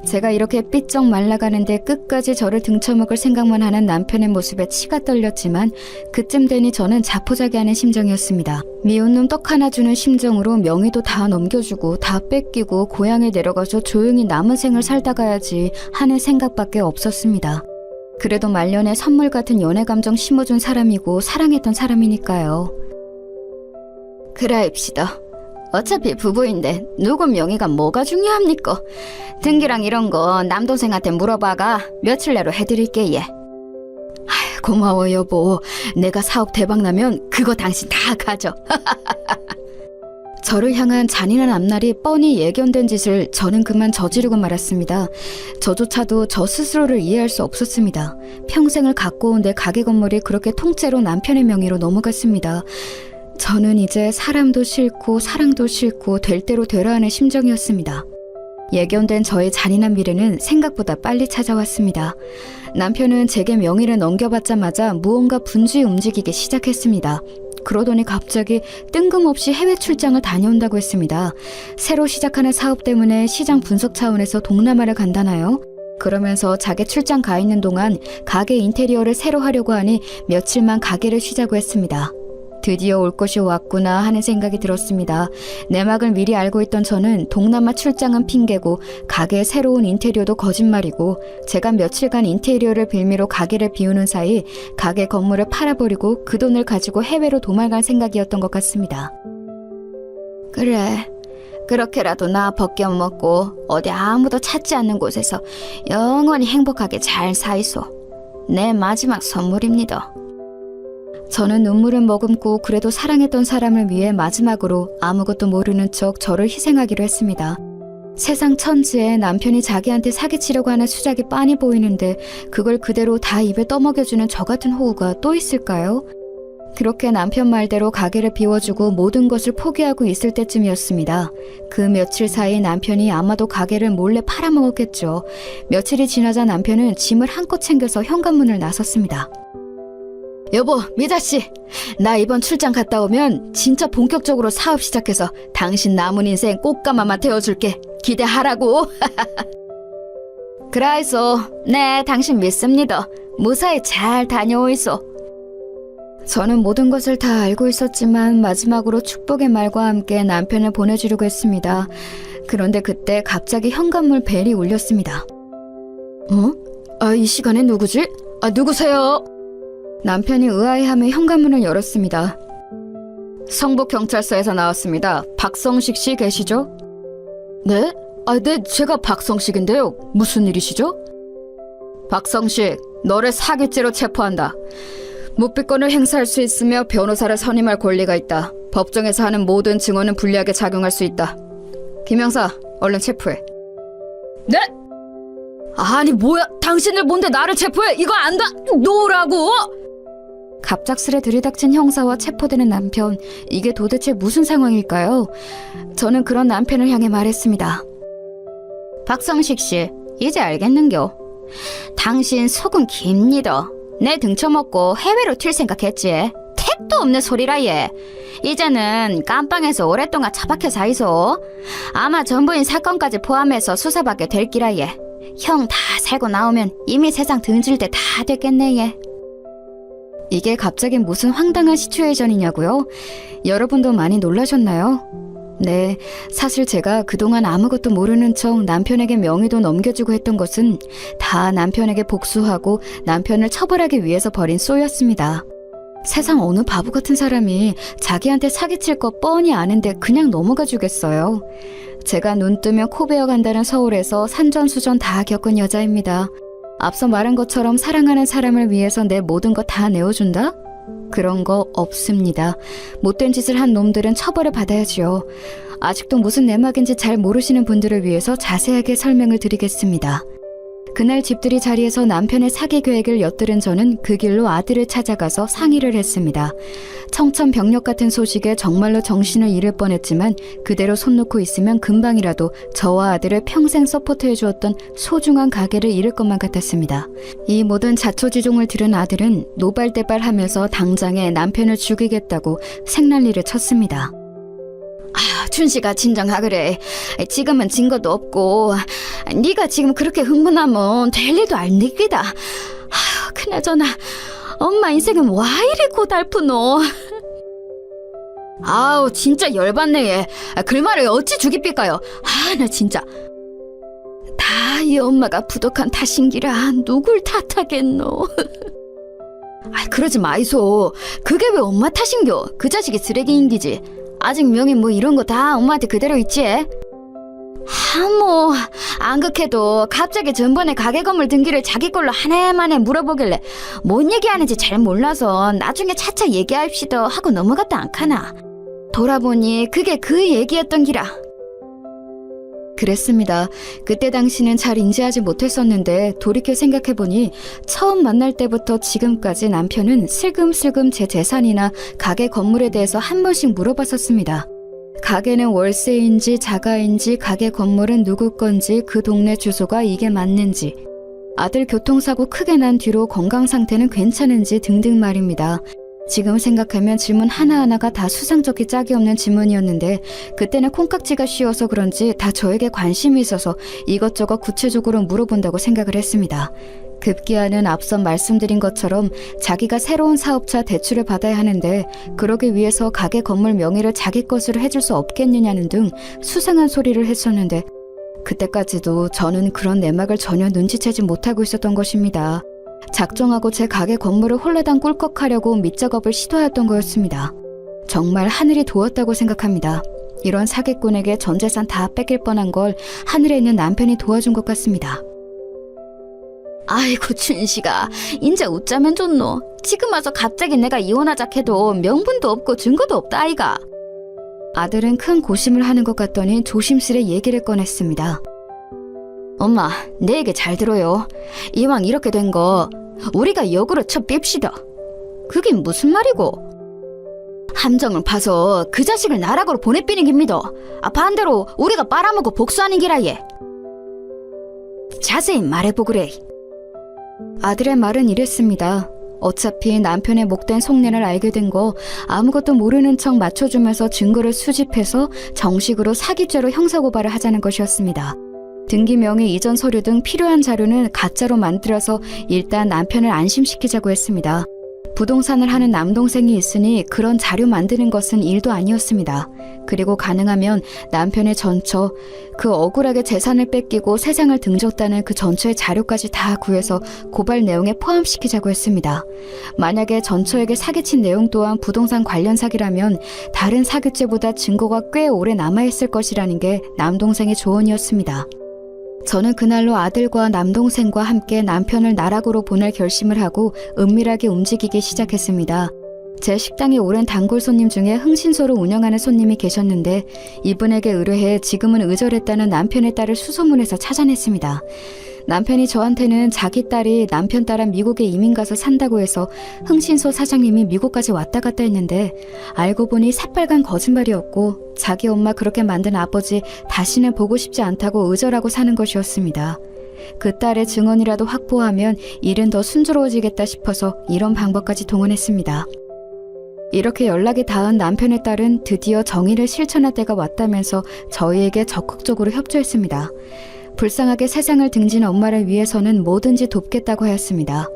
제가 이렇게 삐쩍 말라가는데 끝까지 저를 등쳐먹을 생각만 하는 남편의 모습에 치가 떨렸지만 그쯤 되니 저는 자포자기하는 심정이었습니다. 미운 놈 떡 하나 주는 심정으로 명의도 다 넘겨주고 다 뺏기고 고향에 내려가서 조용히 남은 생을 살다 가야지 하는 생각밖에 없었습니다. 그래도 말년에 선물 같은 연애 감정 심어준 사람이고 사랑했던 사람이니까요. 그라입시다. 어차피 부부인데 누구 명의가 뭐가 중요합니까? 등기랑 이런 거 남동생한테 물어봐가 며칠 내로 해드릴게 예. 고마워 여보. 내가 사업 대박나면 그거 당신 다 가져. 저를 향한 잔인한 앞날이 뻔히 예견된 짓을 저는 그만 저지르고 말았습니다. 저조차도 저 스스로를 이해할 수 없었습니다. 평생을 갖고 온 내 가게 건물이 그렇게 통째로 남편의 명의로 넘어갔습니다. 저는 이제 사람도 싫고 사랑도 싫고 될 대로 되라 하는 심정이었습니다. 예견된 저의 잔인한 미래는 생각보다 빨리 찾아왔습니다. 남편은 제게 명의를 넘겨받자마자 무언가 분주히 움직이기 시작했습니다. 그러더니 갑자기 뜬금없이 해외 출장을 다녀온다고 했습니다. 새로 시작하는 사업 때문에 시장 분석 차원에서 동남아를 간다나요? 그러면서 자기 출장 가 있는 동안 가게 인테리어를 새로 하려고 하니 며칠만 가게를 쉬자고 했습니다. 드디어 올 것이 왔구나 하는 생각이 들었습니다. 내막을 미리 알고 있던 저는 동남아 출장은 핑계고 가게의 새로운 인테리어도 거짓말이고 제가 며칠간 인테리어를 빌미로 가게를 비우는 사이 가게 건물을 팔아버리고 그 돈을 가지고 해외로 도망갈 생각이었던 것 같습니다. 그래, 그렇게라도 나 벗겨먹고 어디 아무도 찾지 않는 곳에서 영원히 행복하게 잘 사이소. 내 마지막 선물입니다. 저는 눈물을 머금고 그래도 사랑했던 사람을 위해 마지막으로 아무것도 모르는 척 저를 희생하기로 했습니다. 세상 천지에 남편이 자기한테 사기치려고 하는 수작이 빤히 보이는데 그걸 그대로 다 입에 떠먹여주는 저 같은 호구가 또 있을까요? 그렇게 남편 말대로 가게를 비워주고 모든 것을 포기하고 있을 때쯤이었습니다. 그 며칠 사이 남편이 아마도 가게를 몰래 팔아먹었겠죠. 며칠이 지나자 남편은 짐을 한껏 챙겨서 현관문을 나섰습니다. 여보, 미자씨, 나 이번 출장 갔다 오면 진짜 본격적으로 사업 시작해서 당신 남은 인생 꽃가마마 되어줄게. 기대하라고. 그라이소, 네, 당신 믿습니다. 무사히 잘 다녀오이소. 저는 모든 것을 다 알고 있었지만 마지막으로 축복의 말과 함께 남편을 보내주려고 했습니다. 그런데 그때 갑자기 현관문 벨이 울렸습니다. 이 시간에 누구지? 누구세요? 남편이 의아해하며 현관문을 열었습니다. 성북경찰서에서 나왔습니다. 박성식 씨 계시죠? 네? 네, 제가 박성식인데요. 무슨 일이시죠? 박성식, 너를 사기죄로 체포한다. 묵비권을 행사할 수 있으며 변호사를 선임할 권리가 있다. 법정에서 하는 모든 증언은 불리하게 작용할 수 있다. 김형사, 얼른 체포해. 네? 아니 뭐야, 당신들 뭔데 나를 체포해? 이거 안다! 놓으라고! 갑작스레 들이닥친 형사와 체포되는 남편, 이게 도대체 무슨 상황일까요? 저는 그런 남편을 향해 말했습니다. 박성식 씨, 이제 알겠는겨? 당신 속은 깁니다. 내 등쳐먹고 해외로 튈 생각했지. 택도 없는 소리라 얘. 이제는 깜빵에서 오랫동안 처박혀 사이소. 아마 전부인 사건까지 포함해서 수사받게 될 기라 얘. 형 다 살고 나오면 이미 세상 등질 때 다 됐겠네 얘. 이게 갑자기 무슨 황당한 시츄에이션이냐고요? 여러분도 많이 놀라셨나요? 네, 사실 제가 그동안 아무것도 모르는 척 남편에게 명의도 넘겨주고 했던 것은 다 남편에게 복수하고 남편을 처벌하기 위해서 벌인 쏘였습니다. 세상 어느 바보 같은 사람이 자기한테 사기칠 거 뻔히 아는데 그냥 넘어가 주겠어요. 제가 눈 뜨면 코 베어간다는 서울에서 산전수전 다 겪은 여자입니다. 앞서 말한 것처럼 사랑하는 사람을 위해서 내 모든 거 다 내어준다? 그런 거 없습니다. 못된 짓을 한 놈들은 처벌을 받아야지요. 아직도 무슨 내막인지 잘 모르시는 분들을 위해서 자세하게 설명을 드리겠습니다. 그날 집들이 자리에서 남편의 사기 계획을 엿들은 저는 그 길로 아들을 찾아가서 상의를 했습니다. 청천벽력 같은 소식에 정말로 정신을 잃을 뻔했지만 그대로 손 놓고 있으면 금방이라도 저와 아들을 평생 서포트해 주었던 소중한 가게를 잃을 것만 같았습니다. 이 모든 자초지종을 들은 아들은 노발대발하면서 당장에 남편을 죽이겠다고 생난리를 쳤습니다. 춘씨가 진정하그래. 지금은 증거도 없고 네가 지금 그렇게 흥분하면 될 일도 안 되기다. 그나저나 엄마 인생은 와 이리 고달프노. 아우 진짜 열받네 얘. 글말을 어찌 죽이삐까요. 나 진짜 다 이 엄마가 부족한 탓인기라 누굴 탓하겠노. 그러지 마이소. 그게 왜 엄마 탓인겨. 그 자식이 쓰레기인기지. 아직 명의 뭐 이런 거 다 엄마한테 그대로 있지? 뭐 안 그래도 갑자기 전번에 가게 건물 등기를 자기 걸로 하나만에 물어보길래 뭔 얘기하는지 잘 몰라서 나중에 차차 얘기합시다 하고 넘어갔다 않카나. 돌아보니 그게 그 얘기였던 기라. 그랬습니다. 그때 당시는 잘 인지하지 못했었는데 돌이켜 생각해보니 처음 만날 때부터 지금까지 남편은 슬금슬금 제 재산이나 가게 건물에 대해서 한 번씩 물어봤었습니다. 가게는 월세인지 자가인지 가게 건물은 누구 건지 그 동네 주소가 이게 맞는지 아들 교통사고 크게 난 뒤로 건강 상태는 괜찮은지 등등 말입니다. 지금 생각하면 질문 하나하나가 다 수상쩍게 짝이 없는 질문이었는데 그때는 콩깍지가 씌워서 그런지 다 저에게 관심이 있어서 이것저것 구체적으로 물어본다고 생각을 했습니다. 급기야는 앞서 말씀드린 것처럼 자기가 새로운 사업차 대출을 받아야 하는데 그러기 위해서 가게 건물 명의를 자기 것으로 해줄 수 없겠느냐는 등 수상한 소리를 했었는데 그때까지도 저는 그런 내막을 전혀 눈치채지 못하고 있었던 것입니다. 작정하고 제 가게 건물을 홀라당 꿀꺽하려고 밑작업을 시도하였던 거였습니다. 정말 하늘이 도왔다고 생각합니다. 이런 사기꾼에게 전 재산 다 뺏길 뻔한 걸 하늘에 있는 남편이 도와준 것 같습니다. 아이고 춘씨가 인제 웃자면 좋노. 지금 와서 갑자기 내가 이혼하자 해도 명분도 없고 증거도 없다 아이가. 아들은 큰 고심을 하는 것 같더니 조심스레 얘기를 꺼냈습니다. 엄마, 내 얘기 잘 들어요. 이왕 이렇게 된 거 우리가 역으로 쳐 뺍시다. 그게 무슨 말이고? 함정을 파서 그 자식을 나락으로 보내삐는 겁니다. 반대로 우리가 빨아먹고 복수하는 기라 얘. 자세히 말해보그래. 아들의 말은 이랬습니다. 어차피 남편의 목된 속내를 알게 된 거 아무것도 모르는 척 맞춰주면서 증거를 수집해서 정식으로 사기죄로 형사고발을 하자는 것이었습니다. 등기 명의 이전 서류 등 필요한 자료는 가짜로 만들어서 일단 남편을 안심시키자고 했습니다. 부동산을 하는 남동생이 있으니 그런 자료 만드는 것은 일도 아니었습니다. 그리고 가능하면 남편의 전처, 그 억울하게 재산을 뺏기고 세상을 등졌다는 그 전처의 자료까지 다 구해서 고발 내용에 포함시키자고 했습니다. 만약에 전처에게 사기친 내용 또한 부동산 관련 사기라면 다른 사기죄보다 증거가 꽤 오래 남아있을 것이라는 게 남동생의 조언이었습니다. 저는 그날로 아들과 남동생과 함께 남편을 나락으로 보낼 결심을 하고 은밀하게 움직이기 시작했습니다. 제 식당에 오랜 단골 손님 중에 흥신소로 운영하는 손님이 계셨는데 이분에게 의뢰해 지금은 의절했다는 남편의 딸을 수소문해서 찾아냈습니다. 남편이 저한테는 자기 딸이 남편 딸은 미국에 이민 가서 산다고 해서 흥신소 사장님이 미국까지 왔다 갔다 했는데 알고 보니 새빨간 거짓말이었고 자기 엄마 그렇게 만든 아버지 다시는 보고 싶지 않다고 의절하고 사는 것이었습니다. 그 딸의 증언이라도 확보하면 일은 더 순조로워지겠다 싶어서 이런 방법까지 동원했습니다. 이렇게 연락이 닿은 남편의 딸은 드디어 정의를 실천할 때가 왔다면서 저희에게 적극적으로 협조했습니다. 불쌍하게 세상을 등진 엄마를 위해서는 뭐든지 돕겠다고 하였습니다.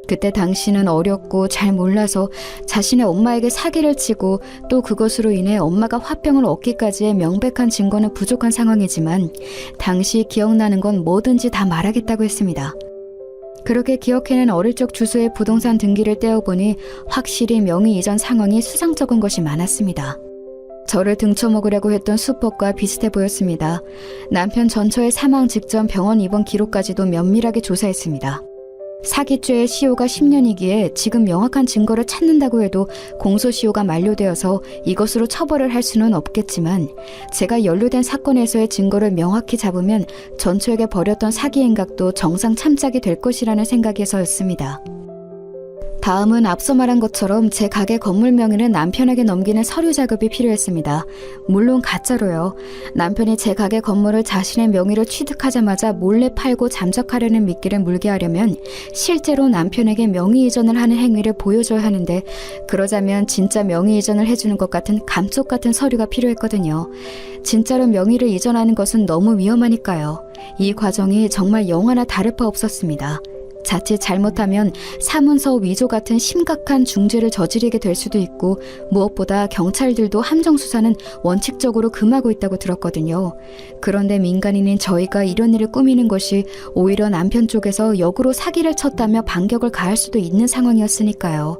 그때 당신은 어렸고 잘 몰라서 자신의 엄마에게 사기를 치고 또 그것으로 인해 엄마가 화병을 얻기까지의 명백한 증거는 부족한 상황이지만 당시 기억나는 건 뭐든지 다 말하겠다고 했습니다. 그렇게 기억해낸 어릴 적 주소의 부동산 등기를 떼어보니 확실히 명의 이전 상황이 수상쩍은 것이 많았습니다. 저를 등쳐먹으려고 했던 수법과 비슷해 보였습니다. 남편 전처의 사망 직전 병원 입원 기록까지도 면밀하게 조사했습니다. 사기죄의 시효가 10년이기에 지금 명확한 증거를 찾는다고 해도 공소시효가 만료되어서 이것으로 처벌을 할 수는 없겠지만 제가 연루된 사건에서의 증거를 명확히 잡으면 전처에게 벌였던 사기 행각도 정상 참작이 될 것이라는 생각에서였습니다. 다음은 앞서 말한 것처럼 제 가게 건물 명의는 남편에게 넘기는 서류 작업이 필요했습니다. 물론 가짜로요. 남편이 제 가게 건물을 자신의 명의로 취득하자마자 몰래 팔고 잠적하려는 미끼를 물게 하려면 실제로 남편에게 명의 이전을 하는 행위를 보여줘야 하는데 그러자면 진짜 명의 이전을 해주는 것 같은 감쪽 같은 서류가 필요했거든요. 진짜로 명의를 이전하는 것은 너무 위험하니까요. 이 과정이 정말 영화나 다를 바 없었습니다. 자칫 잘못하면 사문서 위조 같은 심각한 중죄를 저지르게 될 수도 있고 무엇보다 경찰들도 함정 수사는 원칙적으로 금하고 있다고 들었거든요. 그런데 민간인인 저희가 이런 일을 꾸미는 것이 오히려 남편 쪽에서 역으로 사기를 쳤다며 반격을 가할 수도 있는 상황이었으니까요.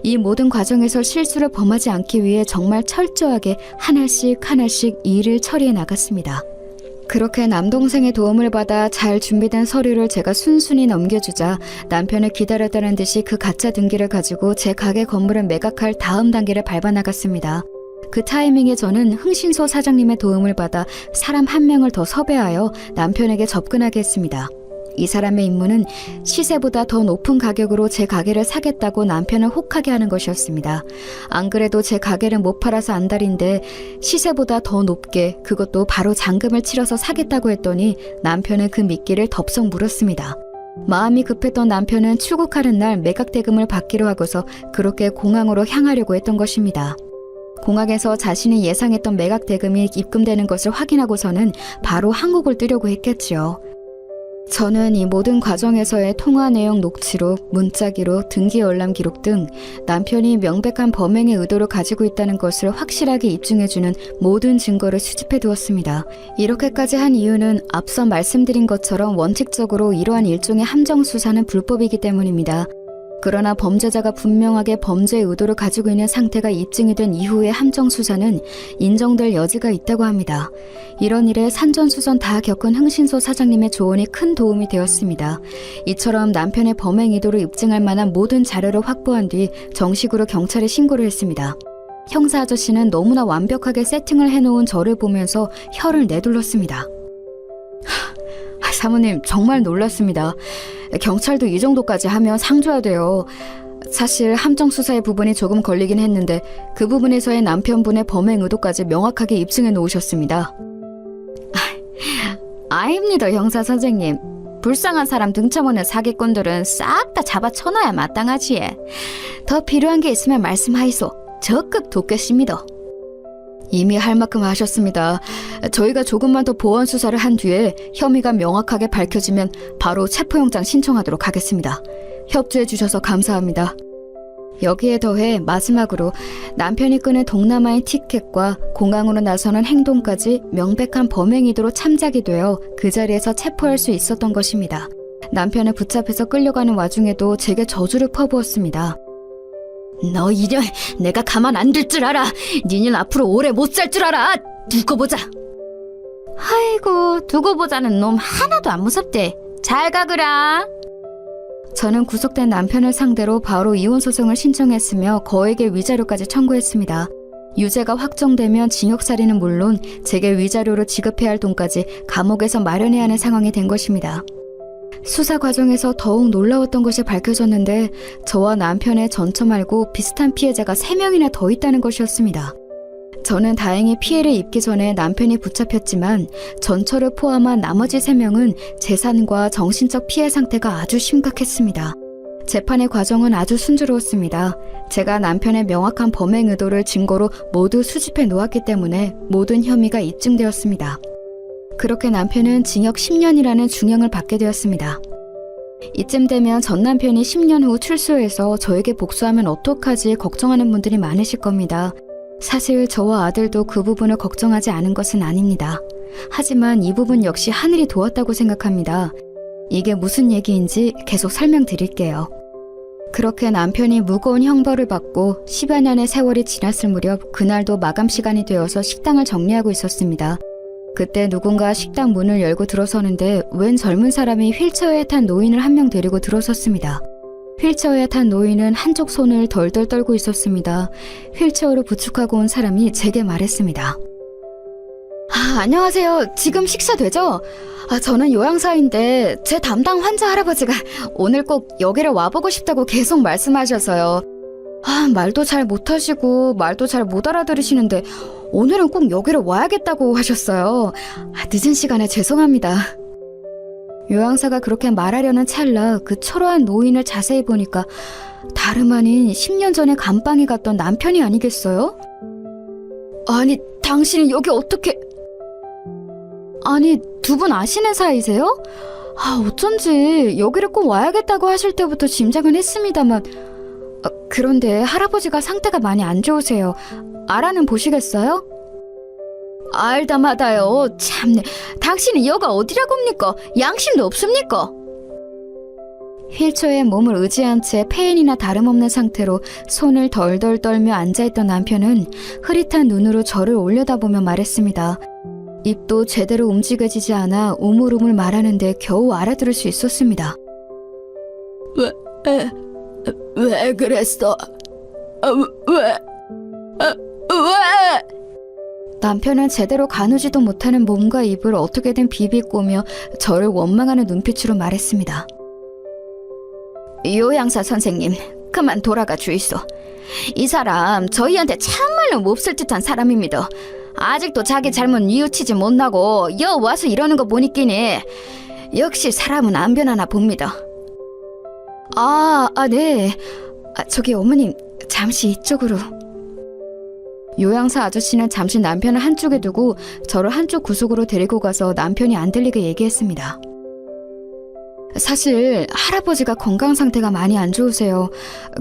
이 모든 과정에서 실수를 범하지 않기 위해 정말 철저하게 하나씩 이 일을 처리해 나갔습니다. 그렇게 남동생의 도움을 받아 잘 준비된 서류를 제가 순순히 넘겨주자 남편을 기다렸다는 듯이 그 가짜 등기를 가지고 제 가게 건물을 매각할 다음 단계를 밟아나갔습니다. 그 타이밍에 저는 흥신소 사장님의 도움을 받아 사람 한 명을 더 섭외하여 남편에게 접근하게 했습니다. 이 사람의 임무는 시세보다 더 높은 가격으로 제 가게를 사겠다고 남편을 혹하게 하는 것이었습니다. 안 그래도 제 가게를 못 팔아서 안달인데 시세보다 더 높게 그것도 바로 잔금을 치러서 사겠다고 했더니 남편은 그 미끼를 덥석 물었습니다. 마음이 급했던 남편은 출국하는 날 매각 대금을 받기로 하고서 그렇게 공항으로 향하려고 했던 것입니다. 공항에서 자신이 예상했던 매각 대금이 입금되는 것을 확인하고서는 바로 한국을 뜨려고 했겠지요. 저는 이 모든 과정에서의 통화 내용 녹취록, 문자기록, 등기 열람 기록 등 남편이 명백한 범행의 의도를 가지고 있다는 것을 확실하게 입증해주는 모든 증거를 수집해 두었습니다. 이렇게까지 한 이유는 앞서 말씀드린 것처럼 원칙적으로 이러한 일종의 함정 수사는 불법이기 때문입니다. 그러나 범죄자가 분명하게 범죄의 의도를 가지고 있는 상태가 입증이 된 이후의 함정 수사는 인정될 여지가 있다고 합니다. 이런 일에 산전수전 다 겪은 흥신소 사장님의 조언이 큰 도움이 되었습니다. 이처럼 남편의 범행 의도를 입증할 만한 모든 자료를 확보한 뒤 정식으로 경찰에 신고를 했습니다. 형사 아저씨는 너무나 완벽하게 세팅을 해놓은 저를 보면서 혀를 내둘렀습니다. 사모님, 정말 놀랐습니다. 경찰도 이 정도까지 하면 상 줘야 돼요. 사실 함정 수사의 부분이 조금 걸리긴 했는데 그 부분에서의 남편분의 범행 의도까지 명확하게 입증해 놓으셨습니다. 아닙니다, 형사 선생님. 불쌍한 사람 등쳐먹는 사기꾼들은 싹 다 잡아쳐놔야 마땅하지. 더 필요한 게 있으면 말씀하이소. 적극 돕겠습니다. 이미 할 만큼 하셨습니다. 저희가 조금만 더 보완 수사를 한 뒤에 혐의가 명확하게 밝혀지면 바로 체포영장 신청하도록 하겠습니다. 협조해 주셔서 감사합니다. 여기에 더해 마지막으로 남편이 끄는 동남아의 티켓과 공항으로 나서는 행동까지 명백한 범행 의도로 참작이 되어 그 자리에서 체포할 수 있었던 것입니다. 남편을 붙잡혀서 끌려가는 와중에도 제게 저주를 퍼부었습니다. 너 이년 내가 가만 안 둘 줄 알아. 니는 앞으로 오래 못 살 줄 알아. 두고 보자. 아이고, 두고 보자는 놈 하나도 안 무섭대. 잘 가거라. 저는 구속된 남편을 상대로 바로 이혼 소송을 신청했으며 거액의 위자료까지 청구했습니다. 유죄가 확정되면 징역살이는 물론 제게 위자료로 지급해야 할 돈까지 감옥에서 마련해야 하는 상황이 된 것입니다. 수사 과정에서 더욱 놀라웠던 것이 밝혀졌는데 저와 남편의 전처 말고 비슷한 피해자가 3명이나 더 있다는 것이었습니다. 저는 다행히 피해를 입기 전에 남편이 붙잡혔지만 전처를 포함한 나머지 3명은 재산과 정신적 피해 상태가 아주 심각했습니다. 재판의 과정은 아주 순조로웠습니다. 제가 남편의 명확한 범행 의도를 증거로 모두 수집해 놓았기 때문에 모든 혐의가 입증되었습니다. 그렇게 남편은 징역 10년이라는 중형을 받게 되었습니다. 이쯤 되면 전 남편이 10년 후 출소해서 저에게 복수하면 어떡하지 걱정하는 분들이 많으실 겁니다. 사실 저와 아들도 그 부분을 걱정하지 않은 것은 아닙니다. 하지만 이 부분 역시 하늘이 도왔다고 생각합니다. 이게 무슨 얘기인지 계속 설명드릴게요. 그렇게 남편이 무거운 형벌을 받고 10여 년의 세월이 지났을 무렵 그날도 마감 시간이 되어서 식당을 정리하고 있었습니다. 그때 누군가 식당 문을 열고 들어서는데 웬 젊은 사람이 휠체어에 탄 노인을 한 명 데리고 들어섰습니다. 휠체어에 탄 노인은 한쪽 손을 덜덜 떨고 있었습니다. 휠체어로 부축하고 온 사람이 제게 말했습니다. 안녕하세요. 지금 식사 되죠? 저는 요양사인데 제 담당 환자 할아버지가 오늘 꼭 여기를 와보고 싶다고 계속 말씀하셔서요. 말도 잘 못하시고 말도 잘 못 알아들으시는데 오늘은 꼭 여기를 와야겠다고 하셨어요. 늦은 시간에 죄송합니다. 요양사가 그렇게 말하려는 찰나 그 초라한 노인을 자세히 보니까 다름 아닌 10년 전에 감방에 갔던 남편이 아니겠어요? 아니, 당신이 여기 어떻게... 아니, 두 분 아시는 사이세요? 어쩐지 여기를 꼭 와야겠다고 하실 때부터 짐작은 했습니다만 그런데 할아버지가 상태가 많이 안 좋으세요. 알아는 보시겠어요? 알다마다요. 참네. 당신이 여가 어디라고입니까? 양심도 없습니까? 휠체어에 몸을 의지한 채 폐인이나 다름없는 상태로 손을 덜덜 떨며 앉아있던 남편은 흐릿한 눈으로 저를 올려다보며 말했습니다. 입도 제대로 움직여지지 않아 우물우물 말하는데 겨우 알아들을 수 있었습니다. 왜 그랬어? 왜? 남편은 제대로 가누지도 못하는 몸과 입을 어떻게든 비비꼬며 저를 원망하는 눈빛으로 말했습니다. 요양사 선생님, 그만 돌아가 주이소. 이 사람 저희한테 참말로 몹쓸 듯한 사람입니다. 아직도 자기 잘못 뉘우치지 못하고 여 와서 이러는 거 보니끼니 역시 사람은 안 변하나 봅니다. 네. 저기 어머님, 잠시 이쪽으로. 요양사 아저씨는 잠시 남편을 한쪽에 두고 저를 한쪽 구석으로 데리고 가서 남편이 안 들리게 얘기했습니다. 사실 할아버지가 건강 상태가 많이 안 좋으세요.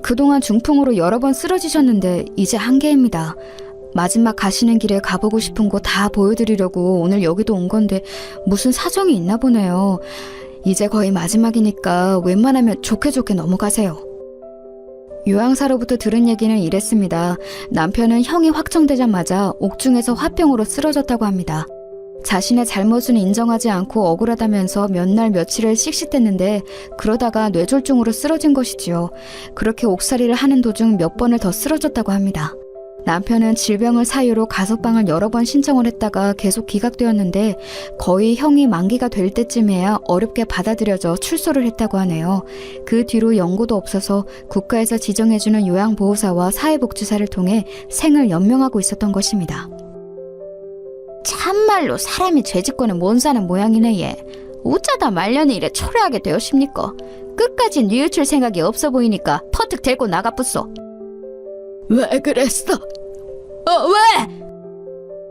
그동안 중풍으로 여러 번 쓰러지셨는데 이제 한계입니다. 마지막 가시는 길에 가보고 싶은 곳 다 보여드리려고 오늘 여기도 온 건데 무슨 사정이 있나 보네요. 이제 거의 마지막이니까 웬만하면 좋게 넘어가세요. 요양사로부터 들은 얘기는 이랬습니다. 남편은 형이 확정되자마자 옥중에서 화병으로 쓰러졌다고 합니다. 자신의 잘못은 인정하지 않고 억울하다면서 몇 날 며칠을 씩씩댔는데 그러다가 뇌졸중으로 쓰러진 것이지요. 그렇게 옥살이를 하는 도중 몇 번을 더 쓰러졌다고 합니다. 남편은 질병을 사유로 가석방을 여러 번 신청을 했다가 계속 기각되었는데 거의 형이 만기가 될 때쯤에야 어렵게 받아들여져 출소를 했다고 하네요. 그 뒤로 연고도 없어서 국가에서 지정해주는 요양보호사와 사회복지사를 통해 생을 연명하고 있었던 것입니다. 참말로 사람이 죄짓고는 못 사는 모양이네 얘. 어쩌다 말년에 이래 초라하게 되었습니까? 끝까지 뉘우칠 생각이 없어 보이니까 퍼뜩 데리고 나가뿌소. 왜 그랬어? 왜?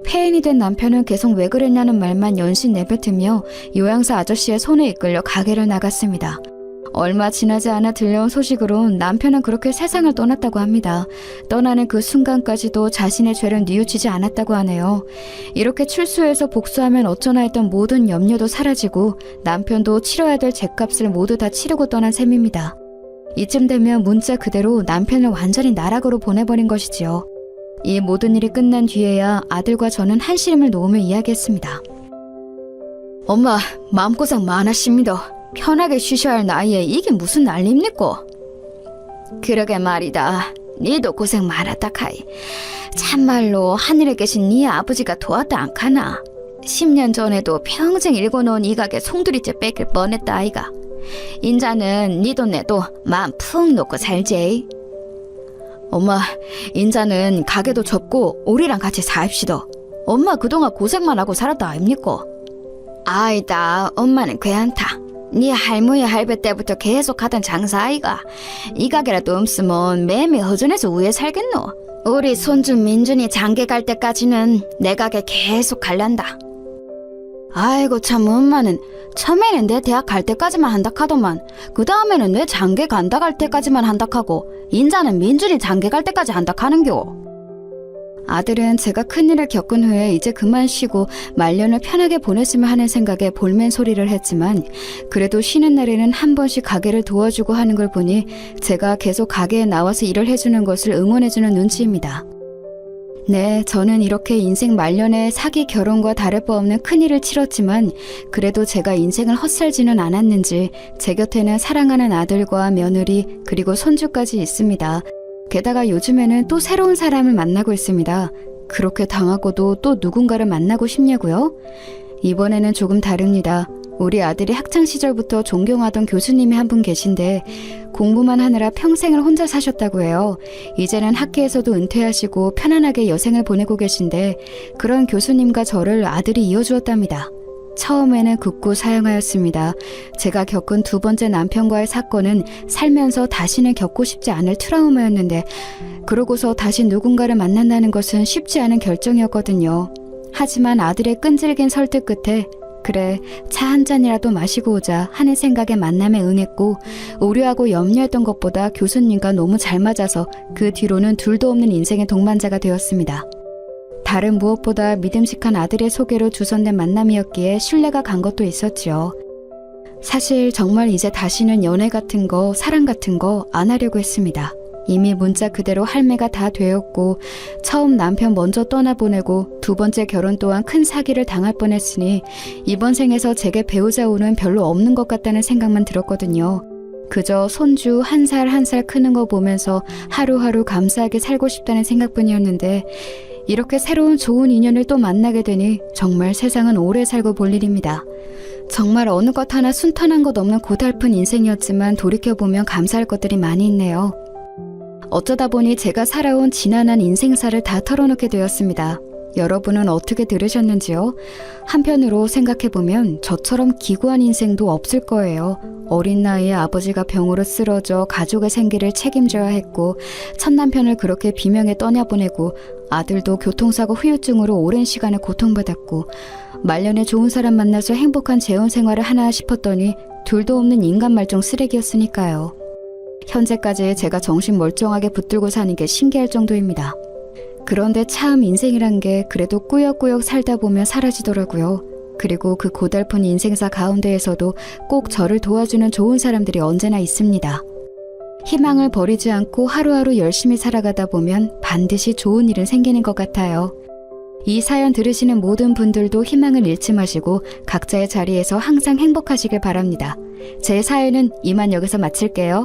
폐인이 된 남편은 계속 왜 그랬냐는 말만 연신 내뱉으며 요양사 아저씨의 손에 이끌려 가게를 나갔습니다. 얼마 지나지 않아 들려온 소식으로 남편은 그렇게 세상을 떠났다고 합니다. 떠나는 그 순간까지도 자신의 죄를 뉘우치지 않았다고 하네요. 이렇게 출소해서 복수하면 어쩌나 했던 모든 염려도 사라지고 남편도 치러야 될 죗값을 모두 다 치르고 떠난 셈입니다. 이쯤 되면 문자 그대로 남편을 완전히 나락으로 보내버린 것이지요. 이 모든 일이 끝난 뒤에야 아들과 저는 한시름을 놓으며 이야기했습니다. 엄마, 마음고생 많으십니다. 편하게 쉬셔야 할 나이에 이게 무슨 난리입니까? 그러게 말이다. 니도 고생 많았다 카이. 참말로 하늘에 계신 니 아버지가 도왔다 않카나. 10년 전에도 평생 일궈놓은 이 가게 송두리째 뺏길 뻔했다 아이가. 인자는 니도 내도 마음 푹 놓고 살지. 엄마, 인자는 가게도 접고 우리랑 같이 사입시다. 엄마 그동안 고생만 하고 살았다 아닙니까? 아이다, 엄마는 괜찮다. 네 할머니 할배 때부터 계속 하던 장사 아이가. 이 가게라도 없으면 매매 허전해서 우에 살겠노. 우리 손주 민준이 장계 갈 때까지는 내 가게 계속 갈란다. 아이고 참 엄마는 처음에는 내 대학 갈 때까지만 한다 하더만 그 다음에는 내 장계 간다 갈 때까지만 한다 하고 인자는 민준이 장계 갈 때까지 한다 하는겨. 아들은 제가 큰일을 겪은 후에 이제 그만 쉬고 말년을 편하게 보냈으면 하는 생각에 볼멘 소리를 했지만 그래도 쉬는 날에는 한 번씩 가게를 도와주고 하는 걸 보니 제가 계속 가게에 나와서 일을 해주는 것을 응원해주는 눈치입니다. 네, 저는 이렇게 인생 말년에 사기 결혼과 다를 바 없는 큰일을 치렀지만 그래도 제가 인생을 헛살지는 않았는지 제 곁에는 사랑하는 아들과 며느리 그리고 손주까지 있습니다. 게다가 요즘에는 또 새로운 사람을 만나고 있습니다. 그렇게 당하고도 또 누군가를 만나고 싶냐고요? 이번에는 조금 다릅니다. 우리 아들이 학창시절부터 존경하던 교수님이 한 분 계신데 공부만 하느라 평생을 혼자 사셨다고 해요. 이제는 학계에서도 은퇴하시고 편안하게 여생을 보내고 계신데 그런 교수님과 저를 아들이 이어주었답니다. 처음에는 극구 사양하였습니다. 제가 겪은 두 번째 남편과의 사건은 살면서 다시는 겪고 싶지 않을 트라우마였는데 그러고서 다시 누군가를 만난다는 것은 쉽지 않은 결정이었거든요. 하지만 아들의 끈질긴 설득 끝에 그래, 차 한 잔이라도 마시고 오자 하는 생각에 만남에 응했고 우려하고 염려했던 것보다 교수님과 너무 잘 맞아서 그 뒤로는 둘도 없는 인생의 동반자가 되었습니다. 다른 무엇보다 믿음직한 아들의 소개로 주선된 만남이었기에 신뢰가 간 것도 있었지요. 사실 정말 이제 다시는 연애 같은 거, 사랑 같은 거 안 하려고 했습니다. 이미 문자 그대로 할매가 다 되었고 처음 남편 먼저 떠나보내고 두 번째 결혼 또한 큰 사기를 당할 뻔했으니 이번 생에서 제게 배우자 운은 별로 없는 것 같다는 생각만 들었거든요. 그저 손주 한 살 한 살 크는 거 보면서 하루하루 감사하게 살고 싶다는 생각뿐이었는데 이렇게 새로운 좋은 인연을 또 만나게 되니 정말 세상은 오래 살고 볼 일입니다. 정말 어느 것 하나 순탄한 것 없는 고달픈 인생이었지만 돌이켜보면 감사할 것들이 많이 있네요. 어쩌다 보니 제가 살아온 지난한 인생사를 다 털어놓게 되었습니다. 여러분은 어떻게 들으셨는지요? 한편으로 생각해보면 저처럼 기구한 인생도 없을 거예요. 어린 나이에 아버지가 병으로 쓰러져 가족의 생계를 책임져야 했고 첫 남편을 그렇게 비명에 떠나보내고 아들도 교통사고 후유증으로 오랜 시간을 고통받았고 말년에 좋은 사람 만나서 행복한 재혼 생활을 하나 싶었더니 둘도 없는 인간 말종 쓰레기였으니까요. 현재까지 제가 정신 멀쩡하게 붙들고 사는 게 신기할 정도입니다. 그런데 참 인생이란 게 그래도 꾸역꾸역 살다 보면 사라지더라고요. 그리고 그 고달픈 인생사 가운데에서도 꼭 저를 도와주는 좋은 사람들이 언제나 있습니다. 희망을 버리지 않고 하루하루 열심히 살아가다 보면 반드시 좋은 일은 생기는 것 같아요. 이 사연 들으시는 모든 분들도 희망을 잃지 마시고 각자의 자리에서 항상 행복하시길 바랍니다. 제 사연은 이만 여기서 마칠게요.